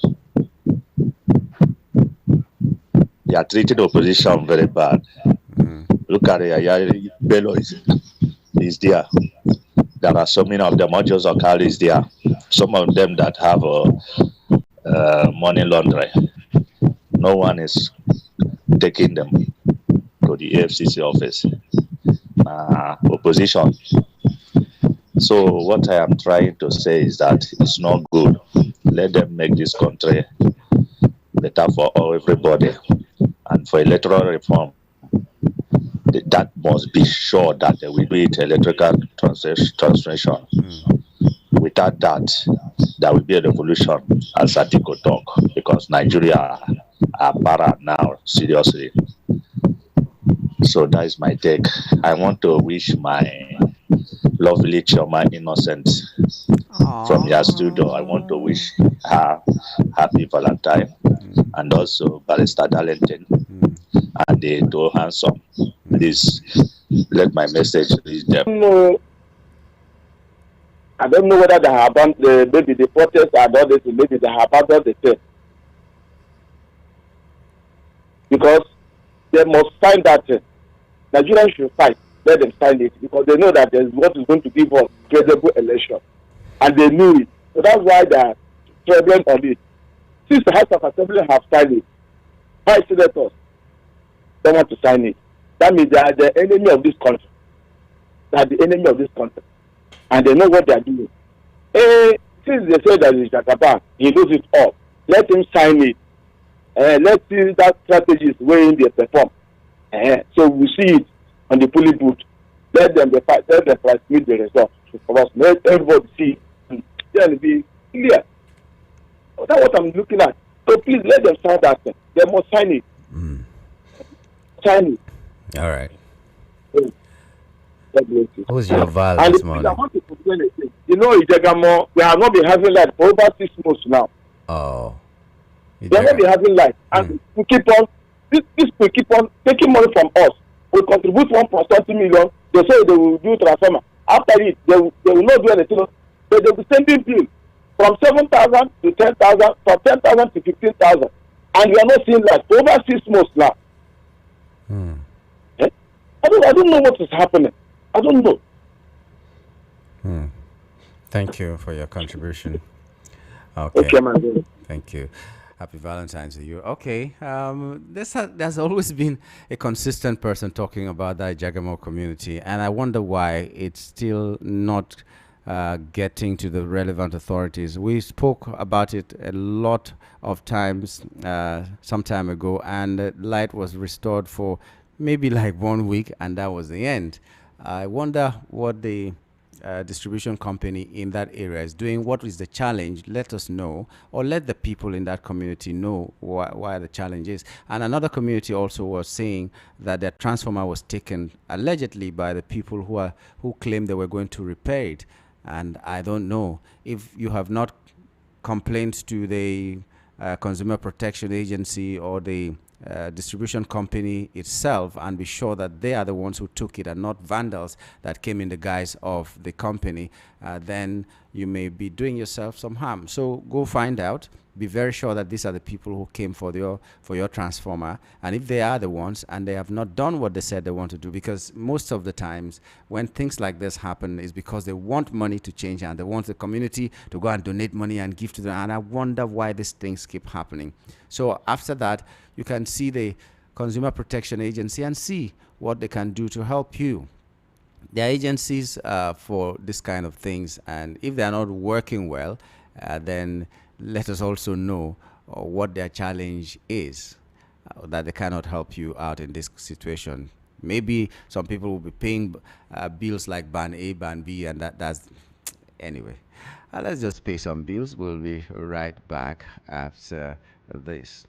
They are treating opposition very bad. Look at it, Bello is there. There are so many of them, Ojos Okali is there. Some of them that have money laundry. No one is taking them to the AFCC office. Opposition. So what I am trying to say is that it's not good. Let them make this country the better for everybody. And for electoral reform, that must be sure that they will do it electrical transmission. Without that, there will be a revolution, as Atiko talk, because Nigeria are para now, seriously. So that is my take. I want to wish my lovely Chioma Innocent from your studio. I want to wish her happy Valentine, and also Barrister Darlington and the two handsome. Please let my message reach them. No, I don't know whether they have abandoned maybe the protest and all this, maybe they have abandoned the thing. Because they must sign that thing. Nigerians should fight. Let them sign it because they know that there's what is going to give us credible election. And they knew it. So that's why they are struggling on it. Since the House of Assembly have signed it, why senators don't want to sign it? That means they are the enemy of this country. They are the enemy of this country. And they know what they are doing. Since they say that it's Jagaba, he knows it all. Let him sign it. Let's see that strategies wherein they perform. So we see it on the polling booth. Let them transmit the results for us. Let everybody see it. Then be clear. That's what I'm looking at. So please let them sign that thing. They must sign it. Sign it. All right. God bless you. Who's your Val And this I morning? want to complain again. You know, Ijagamo, we have not been having light for over 6 months now. Oh. We have not been having light. And we keep on, this will keep on taking money from us. We contribute 1.30 million. They say they will do transformer. After it, they will not do anything. But they will send in bill from 7,000 to 10,000, from 10,000 to 15,000. And we are not seeing light for over 6 months now. I don't know what is happening. I don't know. Thank you for your contribution. Okay. Okay, man. Thank you. Happy Valentine's to you. Okay. There's always been a consistent person talking about that Jagamo community, and I wonder why it's still not getting to the relevant authorities. We spoke about it a lot of times some time ago, and light was restored for maybe like 1 week, and that was the end. I wonder what the distribution company in that area is doing. What is the challenge? Let us know, or let the people in that community know why the challenge is. And another community also was saying that their transformer was taken allegedly by the people who claimed they were going to repair it. And I don't know if you have not complained to the Consumer Protection Agency or the distribution company itself, and be sure that they are the ones who took it and not vandals that came in the guise of the company, then you may be doing yourself some harm. So go find out. Be very sure that these are the people who came for your transformer, and if they are the ones and they have not done what they said they want to do, because most of the times when things like this happen is because they want money to change and they want the community to go and donate money and give to them, and I wonder why these things keep happening. So after that, you can see the Consumer Protection Agency and see what they can do to help you. There are agencies for this kind of things, and if they are not working well, then let us also know what their challenge is, that they cannot help you out in this situation. Maybe some people will be paying bills like Ban A, Ban B, and that's anyway. Let's just pay some bills. We'll be right back after this.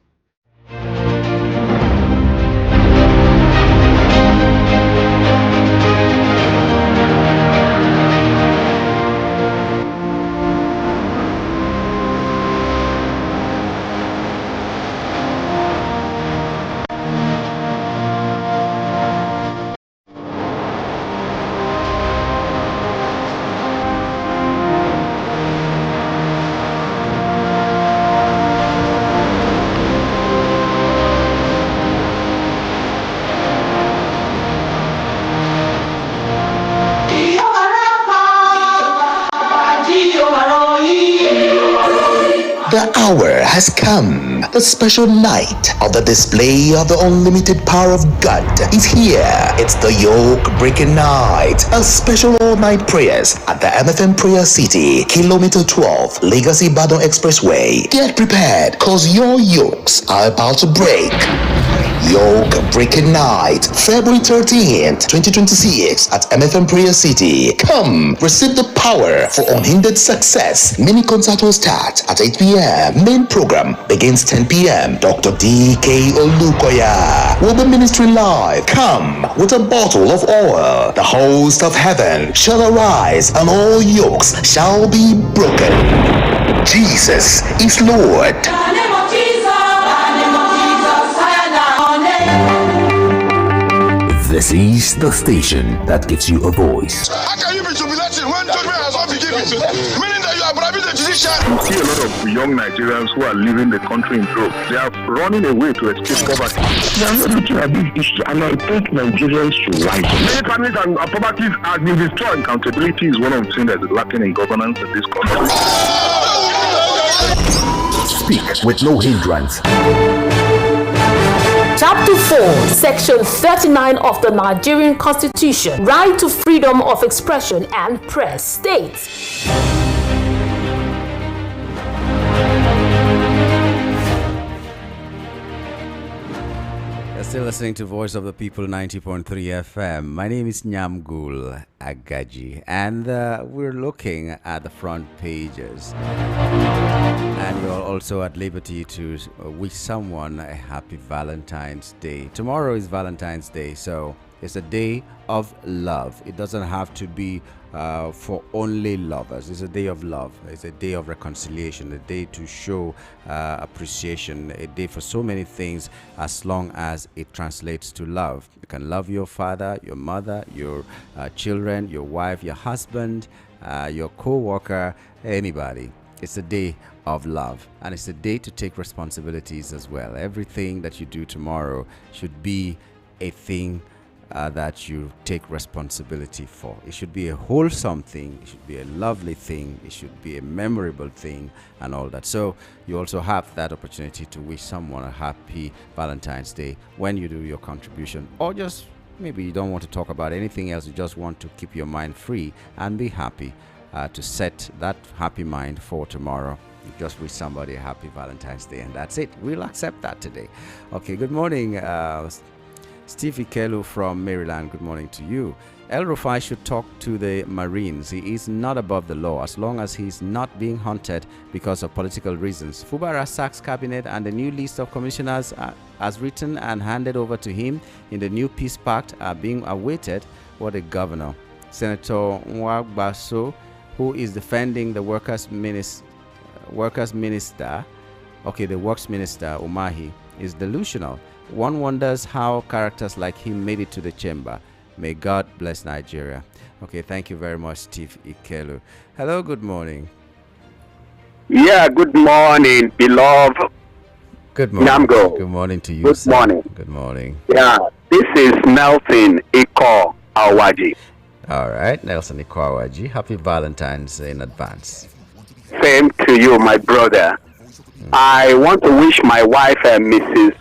hour has come. The special night of the display of the unlimited power of God is here. It's the yoke breaking night. A special all-night prayers at the MFM Prayer City, Kilometer 12, Lagos Ibadan Expressway. Get prepared, cause your yokes are about to break. Yoke Breaking Night, February 13th, 2026 at MFM Prayer City. Come, receive the power for unhindered success. Mini concert will start at 8 p.m. Main program begins 10 p.m. Dr. D.K. Olukoya will be ministering live. Come with a bottle of oil. The host of heaven shall arise and all yokes shall be broken. Jesus is Lord. This is the station that gives you a voice. How can you be jubilating when judgment has not been given to them? Meaning that you are bribing the judiciary. You see a lot of young Nigerians who are leaving the country in droves. They are running away to escape poverty. They are not looking at this issue, and I think Nigerians should rise. Many families and properties have been destroyed. Accountability is one of the things that is lacking in governance in this country. Speak with no hindrance. Chapter 4, Section 39 of the Nigerian Constitution, Right to Freedom of Expression and Press, states: You're still listening to Voice of the People 90.3 FM. My name is Nyamgul Agaji, and we're looking at the front pages. And you're also at liberty to wish someone a happy Valentine's Day. Tomorrow is Valentine's Day, so it's a day of love. It doesn't have to be for only lovers. It's a day of love. It's a day of reconciliation, a day to show appreciation, a day for so many things, as long as it translates to love. You can love your father, your mother, your children, your wife, your husband, your co-worker, anybody. It's a day of love, and it's a day to take responsibilities as well. Everything that you do tomorrow should be a thing that you take responsibility for. It should be a wholesome thing, it should be a lovely thing, it should be a memorable thing, and all that. So you also have that opportunity to wish someone a happy Valentine's Day when you do your contribution, or just maybe you don't want to talk about anything else, you just want to keep your mind free and be happy, to set that happy mind for tomorrow. You just wish somebody a happy Valentine's Day, and that's it. We'll accept that today. Okay, good morning, Steve Ikelu from Maryland. Good morning to you. El Rufai should talk to the Marines. He is not above the law as long as he's not being hunted because of political reasons. Fubara sacks cabinet, and the new list of commissioners as written and handed over to him in the new peace pact are being awaited. What a governor. Senator Kwankwaso, who is defending the works minister, Umahi, is delusional. One wonders how characters like him made it to the chamber. May God bless Nigeria. Okay, thank you very much, Steve Ikelu. Hello, good morning. Yeah, good morning, beloved. Good morning. Namgo. Good morning to you, Good sir. morning. Good morning. Yeah, this is Nelson Iko Awaji. All right, Nelson Ikwawaji. Happy Valentine's in advance. Same to you, my brother. I want to wish my wife, Mrs.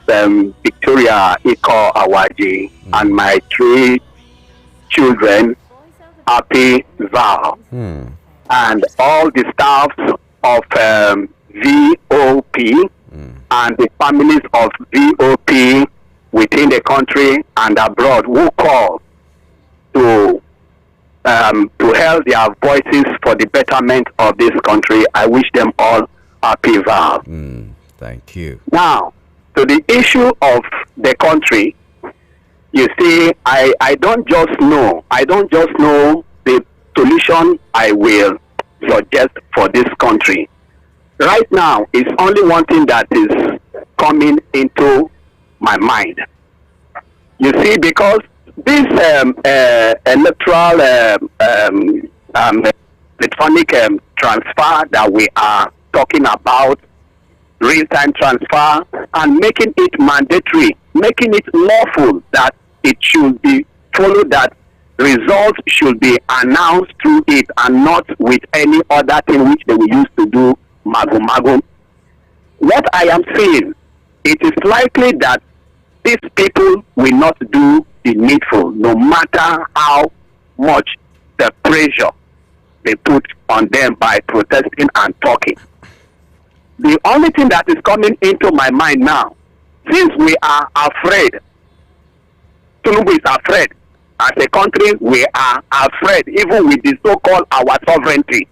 Victoria Iko Awaji, and my 3 children happy Val, and all the staffs of VOP and the families of VOP within the country and abroad who call to help their voices for the betterment of this country. I wish them all happy Val. Thank you. Now, to the issue of the country, you see, I don't just know the solution I will suggest for this country. Right now, it's only one thing that is coming into my mind. You see, because this electoral electronic transfer that we are talking about, real-time transfer, and making it mandatory, making it lawful that it should be followed, that results should be announced through it and not with any other thing which they will use to do mago. what I am saying, it is likely that these people will not do the needful, no matter how much the pressure they put on them by protesting and talking. The only thing that is coming into my mind now, since we are afraid, Tinubu is afraid, as a country we are afraid, even with the so-called our sovereignty.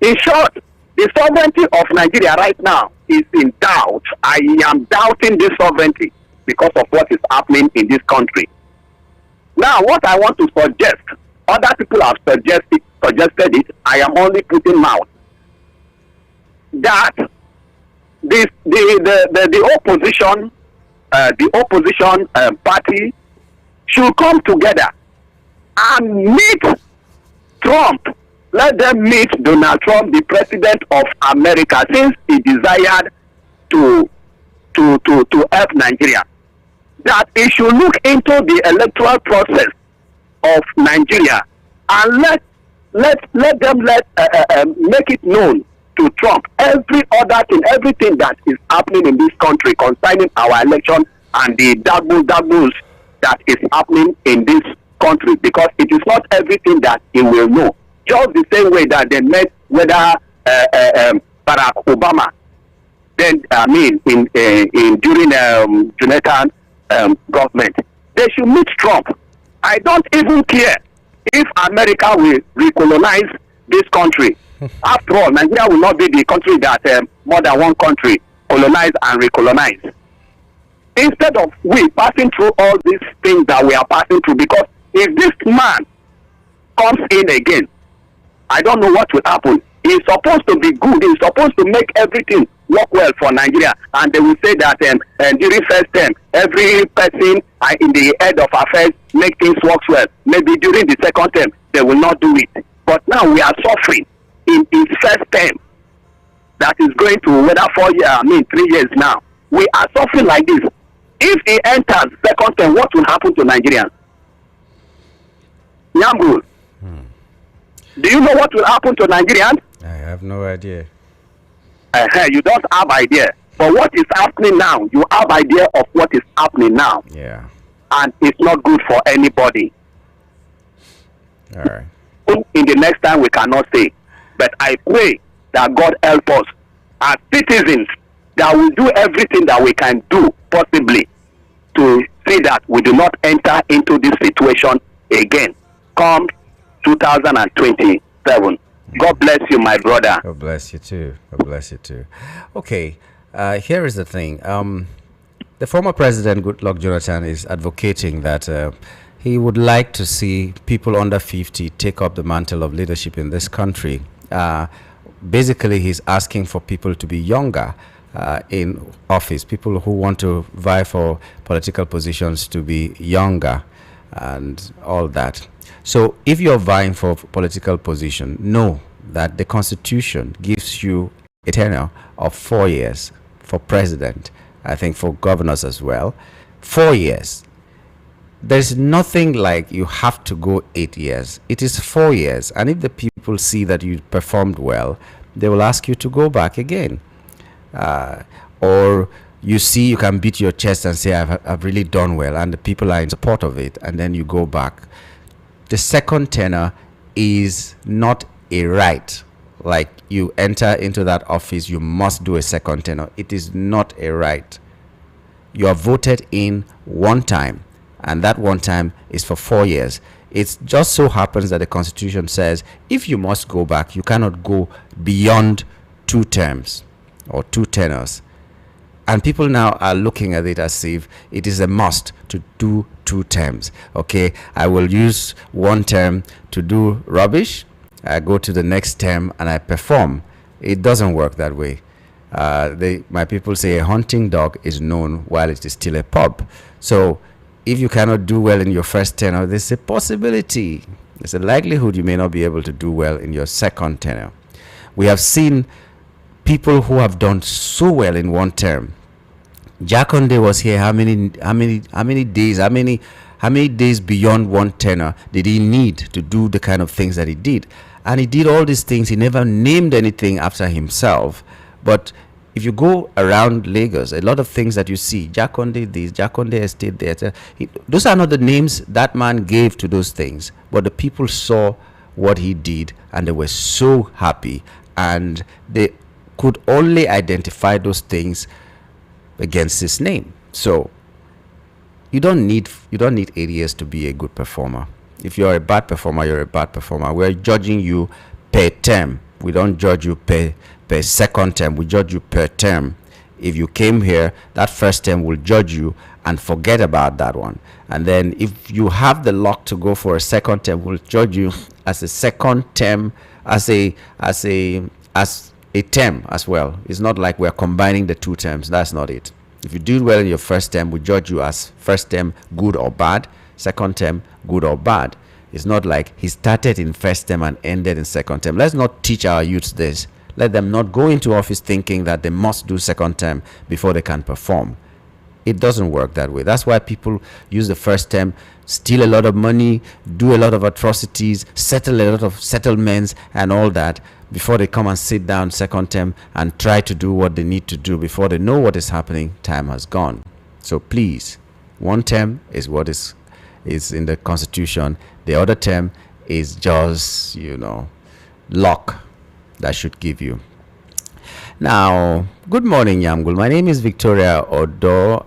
In short, the sovereignty of Nigeria right now is in doubt. I am doubting this sovereignty because of what is happening in this country. Now, what I want to suggest, other people have suggested it, I am only putting out that the opposition party should come together and meet Trump. Let them meet Donald Trump, the president of America, since he desired to help Nigeria. That he should look into the electoral process of Nigeria and let them make it known to Trump everything that is happening in this country concerning our election and the doubles that is happening in this country, because it is not everything that he will know. Just the same way that they met whether Barack Obama, then during Jonathan government, they should meet Trump. I don't even care if America will recolonize this country. After all, Nigeria will not be the country that more than one country colonize and recolonize. Instead of we passing through all these things that we are passing through, because if this man comes in again, I don't know what will happen. He's supposed to be good. He's supposed to make everything work well for Nigeria. And they will say that during first term, every person in the head of affairs make things work well. Maybe during the second term, they will not do it. But now we are suffering in his first term. That is going to whether 3 years now. We are suffering like this. If he enters second term, what will happen to Nigerians? Nyambul. Do you know what will happen to Nigerians? I have no idea. You don't have idea. But what is happening now, you have idea of what is happening now. Yeah. And it's not good for anybody. All right. In the next time we cannot say. But I pray that God help us as citizens, that we do everything that we can do possibly to see that we do not enter into this situation again come 2027. God bless you, my brother. God bless you too. God bless you too. Okay, here is the thing. The former president, Goodluck Jonathan, is advocating that he would like to see people under 50 take up the mantle of leadership in this country. Basically, he's asking for people to be younger in office, people who want to vie for political positions to be younger and all that. So if you're vying for political position, know that the Constitution gives you a tenure of 4 years for president, I think for governors as well. 4 years. There's nothing like you have to go 8 years. It is 4 years. And if the people see that you performed well, they will ask you to go back again. Or you see you can beat your chest and say, I've really done well, and the people are in support of it, and then you go back. The second tenure is not a right. Like you enter into that office, you must do a second tenure. It is not a right. You are voted in one time, and that one time is for 4 years. It just so happens that the Constitution says if you must go back, you cannot go beyond 2 terms or 2 tenures. And people now are looking at it as if it is a must to do 2 terms. Okay, I will use 1 term to do rubbish. I go to the next term and I perform. It doesn't work that way. My people say a hunting dog is known while it is still a pup. So if you cannot do well in your first tenure, there's a possibility, there's a likelihood you may not be able to do well in your second tenure. We have seen people who have done so well in 1 term. Jakonde was here. How many days beyond 1 tenure did he need to do the kind of things that he did? And he did all these things. He never named anything after himself, but if you go around Lagos, a lot of things that you see, Jakonde this, Jakonde Estate there, those are not the names that man gave to those things, but the people saw what he did and they were so happy, and they could only identify those things against his name. So you don't need 8 years to be a good performer. If you're a bad performer, you're a bad performer. We're judging you per term. We don't judge you per second term. We judge you per term. If you came here, that first term will judge you and forget about that one. And then if you have the luck to go for a second term, we'll judge you as a second term, as a term as well. It's not like we're combining the two terms. That's not it. If you do well in your first term, we judge you as first term good or bad, second term good or bad. It's not like he started in first term and ended in second term. Let's not teach our youths this. Let them not go into office thinking that they must do second term before they can perform. It doesn't work that way. That's why people use the first term, steal a lot of money, do a lot of atrocities, settle a lot of settlements and all that before they come and sit down second term and try to do what they need to do. Before they know what is happening, time has gone. So please, one term is what is in the constitution. The other term is just, luck that should give you. Now, good morning, Yamgul. My name is Victoria Odo.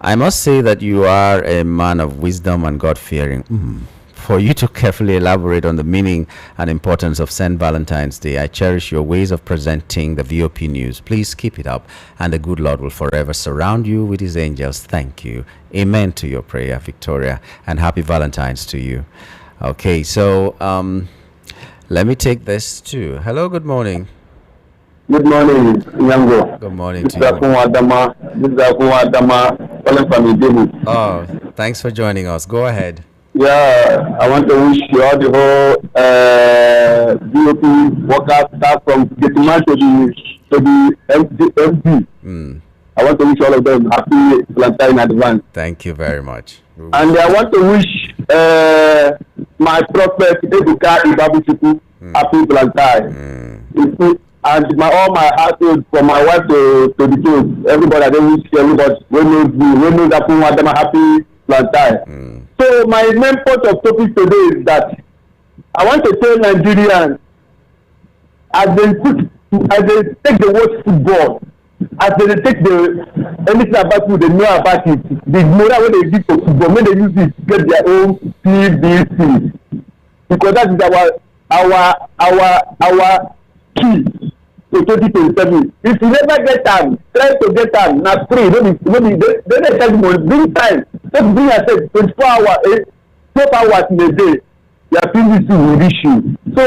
I must say that you are a man of wisdom and God-fearing. For you to carefully elaborate on the meaning and importance of St. Valentine's Day, I cherish your ways of presenting the VOP news. Please keep it up, and the good Lord will forever surround you with his angels. Thank you. Amen to your prayer, Victoria, and happy Valentine's to you. Okay, so let me take this too. Hello, good morning. Good morning, Yango. Good morning to you. This is Adama, calling from Ijebu. Oh, thanks for joining us. Go ahead. Yeah, I want to wish you all the whole VOP workers, start from Getuma to the MD. I want to wish all of them happy Valentine in advance. Thank you very much. And I want to wish my prophet Ebuka Ibabuchuku happy Valentine. And all my household, from my wife to the kids, everybody, I don't wish everybody, we know that happy Valentine. So my main point of topic today is that I want to tell Nigerians, as they take the word football, as they take anything about food, they know about it. The moral when they give to football, when they use it to get their own PVC, because that is our key to 2027. If you never get them, try to get them. Not free. Maybe they take money. Bring time. Just bring yourself 24 hours, 12 hours in a day. Your PVC will reach you. So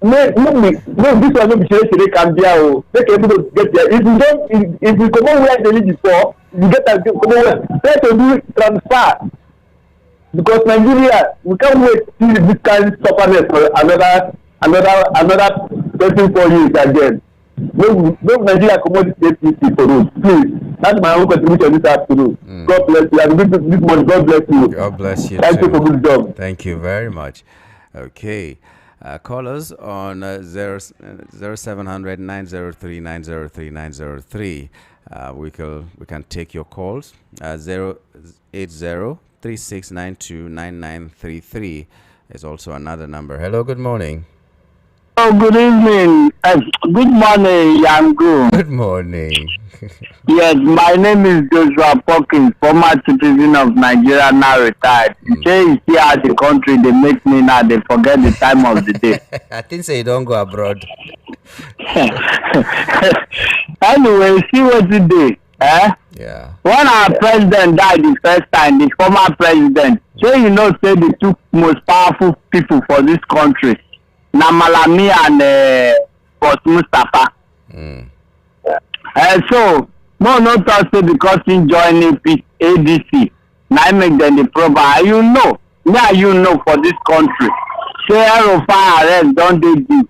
no, this one no be today can be out. Make everybody get there. If you come on where they live before, you get that come on. Try to do transfer, because Nigeria, we can't wait till this kind of stubbornness for another 24 years again. No Nigeria commodity APC for us, please. That's my own contribution this afternoon. God bless you. And this morning, God bless you. God bless you. Thank you for good job. Thank you very much. Okay. Call us on 0700 903 903 903. We can take your calls. 080 3692 9933 is also another number. Hello, good morning. Oh, good evening. Good morning, Yango. Good morning. Yes, my name is Joshua Perkins, former citizen of Nigeria, now retired. Say you see how the country they make me now, they forget the time of the day. I think so you don't go abroad. Anyway, see what you do. Yeah. When our president died the first time, the former president, say the two most powerful people for this country, Namalami and Boss Mustafa. So, no talk say because he joined ADC, now make them the proper. You know for this country, say Rufai arrest don't they do?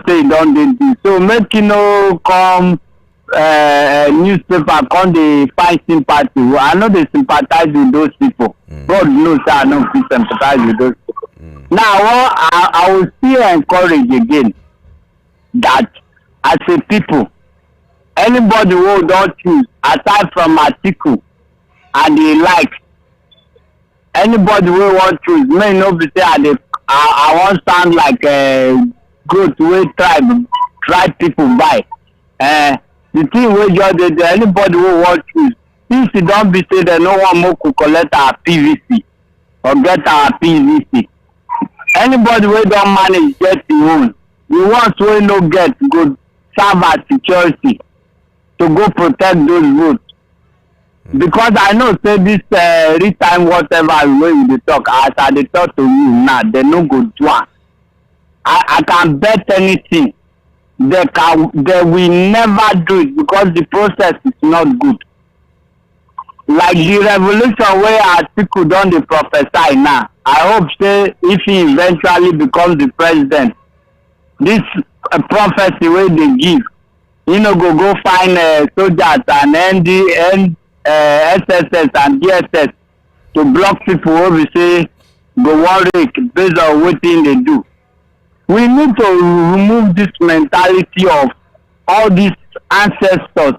Say don't they do? So make come newspaper come dey find sympathy. I no dey sympathize with those people. God knows I no fit sympathize with those people. Now I will still encourage again that as a people, anybody who don choose aside from Atiku and the like, anybody wey wan choose may no be say I wan sound like goat wey tribe people buy. The thing wey just dey there, anybody wey wan choose, since e don be say dem no wan make we collect our PVC or get our PVC, anybody wey don manage get im own, the ones wey no get go serve as security to go protect those votes. Because I know say this time whatever wey we dey talk, as I dey talk to you now, they no go do am. I can bet anything they will never do it because the process is not good. Like the revolution where Atiku don dey prophesy now, I hope say if he eventually becomes the president, this prophecy wey they give, you know, go find soldiers and SSS and DSS to block people who we say go worry based on wetin they do. We need to remove this mentality of all these ancestors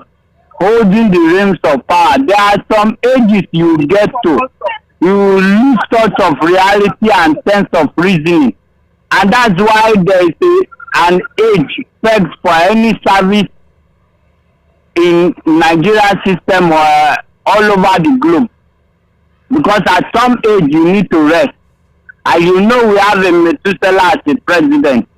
holding the reins of power. There are some ages you get to, you lose touch of reality and sense of reasoning, and that's why there is an age pegged for any service in Nigeria system or all over the globe. Because at some age you need to rest. And you know we have a Methuselah as a president.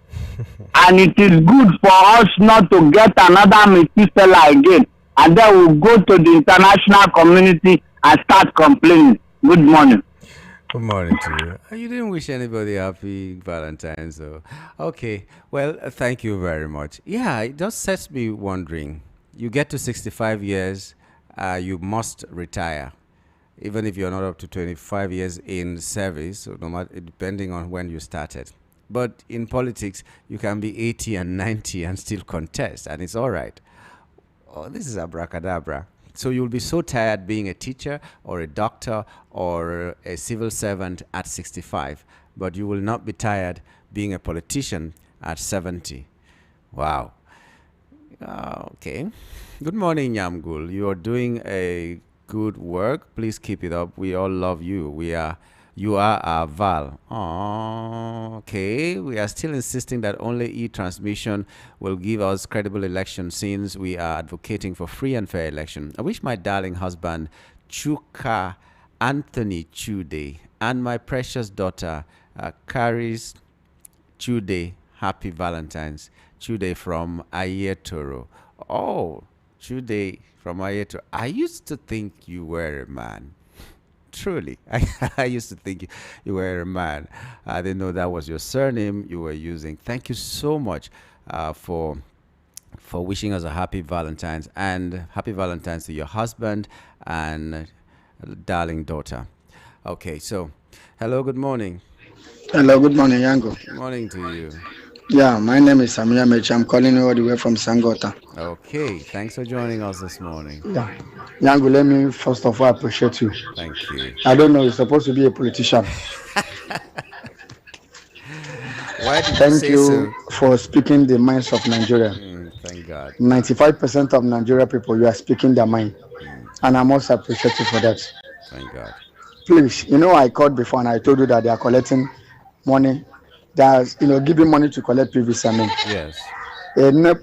And it is good for us not to get another Methuselah again. And then we'll go to the international community and start complaining. Good morning. Good morning to you. You didn't wish anybody happy Valentine's, though. Okay, well, thank you very much. Yeah, it just sets me wondering. You get to 65 years, you must retire. Even if you're not up to 25 years in service, no matter, depending on when you started. But in politics, you can be 80 and 90 and still contest, and it's all right. Oh, this is abracadabra. So you'll be so tired being a teacher or a doctor or a civil servant at 65, but you will not be tired being a politician at 70. Wow. Okay. Good morning, Yamgul. You are doing a good work. Please keep it up. We all love you. You are our Val. Oh, okay. We are still insisting that only e-transmission will give us credible election since we are advocating for free and fair election. I wish my darling husband, Chuka Anthony Chude, and my precious daughter, Caris Chude, happy Valentine's. Chude from Ayetoro. Oh, Chude from Ayetoro. I used to think you were a man. Truly, I used to think you were a man. I didn't know that was your surname you were using. Thank you so much for wishing us a happy Valentine's, and happy Valentine's to your husband and darling daughter. Okay, so hello, good morning. Hello, good morning, Yango. Good morning to you. Yeah, my name is Samia Mechi. I'm calling you all the way from Sangota. Okay, thanks for joining us this morning. Yeah, Yango, let me first of all appreciate you. Thank you. I don't know, you're supposed to be a politician. Why did Thank you say you so? for speaking the minds of Nigeria. Thank God. 95% of Nigeria people, you are speaking their mind. And I must appreciate you for that. Thank God. Please, you know, I called before and I told you that they are collecting money. There's, giving money to collect PVC. Yes.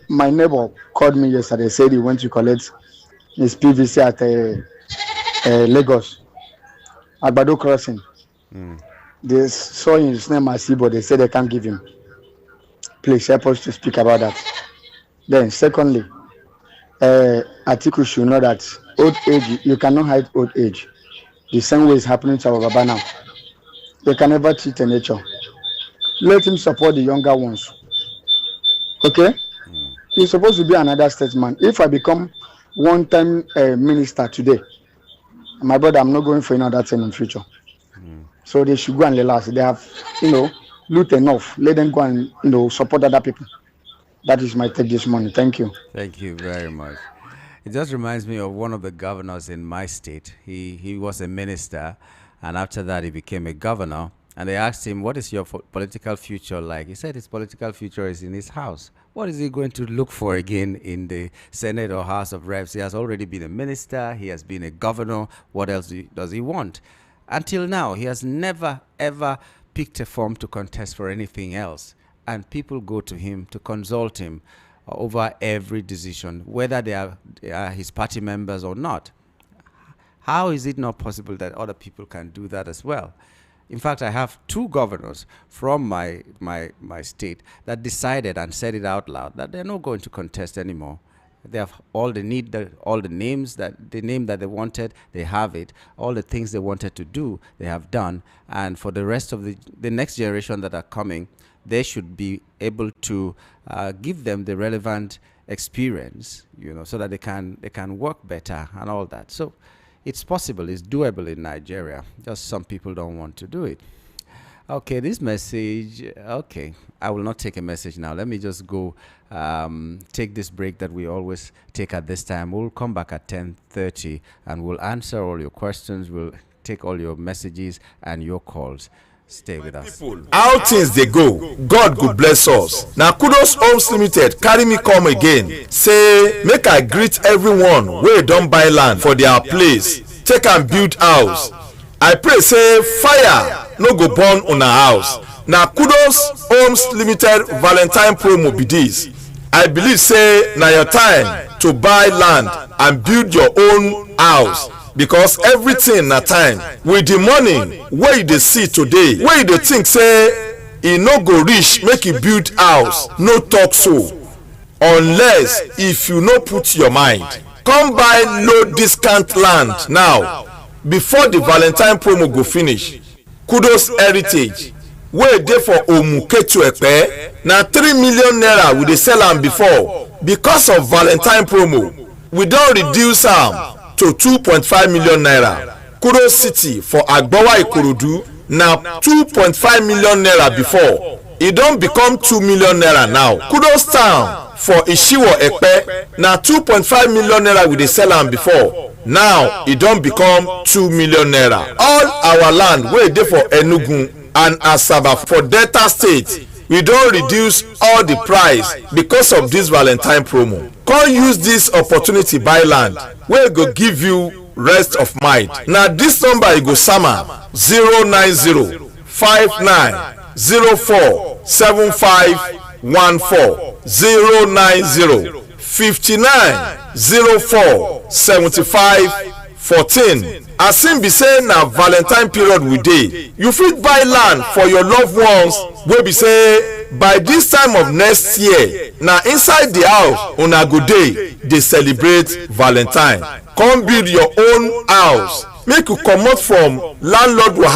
My neighbor called me yesterday, said he went to collect his PVC at Lagos, Agbado Crossing. They saw his name as Ibo, they said they can't give him. Please help us to speak about that. Then, secondly, Atiku should know that old age, you cannot hide old age. The same way is happening to our Baba now. They can never cheat in nature. Let him support the younger ones. Okay? He's supposed to be another statesman. If I become one-time minister today, my brother, I'm not going for another thing in future. So they should go and relax. They have, loot enough. Let them go and, support other people. That is my take this morning. Thank you. Thank you very much. It just reminds me of one of the governors in my state. He was a minister, and after that he became a governor. And they asked him, what is your political future like? He said his political future is in his house. What is he going to look for again in the Senate or House of Reps? He has already been a minister. He has been a governor. What else does he want? Until now, he has never, ever picked a form to contest for anything else. And people go to him to consult him over every decision, whether they are his party members or not. How is it not possible that other people can do that as well? In fact, I have two governors from my state that decided and said it out loud that they're not going to contest anymore. They have all the names that the name that they wanted, they have it. All the things they wanted to do, they have done. And for the rest of the next generation that are coming, they should be able to give them the relevant experience, so that they can work better and all that. So it's possible, it's doable in Nigeria. Just some people don't want to do it. Okay, this message, okay, I will not take a message now. Let me just go take this break that we always take at this time. We'll come back at 10:30 and we'll answer all your questions. We'll take all your messages and your calls. Stay with us. How things they go, God go bless us. Now Kudos Homes Limited carry me come again. Say make I greet everyone wey don buy land for their place, take and build house. I pray say fire no go burn una house. Now Kudos Homes Limited Valentine promo be this. I believe say na your time to buy land and build your own house. Because everything na time. With the money wey you dey see today, wey you dey think say e no go reach make you build house, no talk so. Unless if you no put your mind. Come buy low discount land now before the Valentine promo go finish. Kudos Heritage wey dey for Omuketu Epe na 3 million naira we dey sell am before. Because of Valentine promo, we don reduce am to 2.5 million naira. Kudos City for Agbawa Ikorodu na 2.5 million naira before. E don become 2 million naira now. Kudos Town for Ishiwo Epe na 2.5 million naira we dey sell am before. Now e don become 2 million naira. All our land wey dey for Enugu and Asaba for Delta State, we don reduce all the price because of this Valentine promo. Come use this opportunity buy land wey go give you rest of mind. Na this number you go sama 090 5904 7514 090 5904 7514. As im be say na Valentine period we dey, you fit buy land for your loved ones wey be say by this time of next year na inside the house una go dey celebrate Valentine. Come build your own house, make you comot from landlord wahala.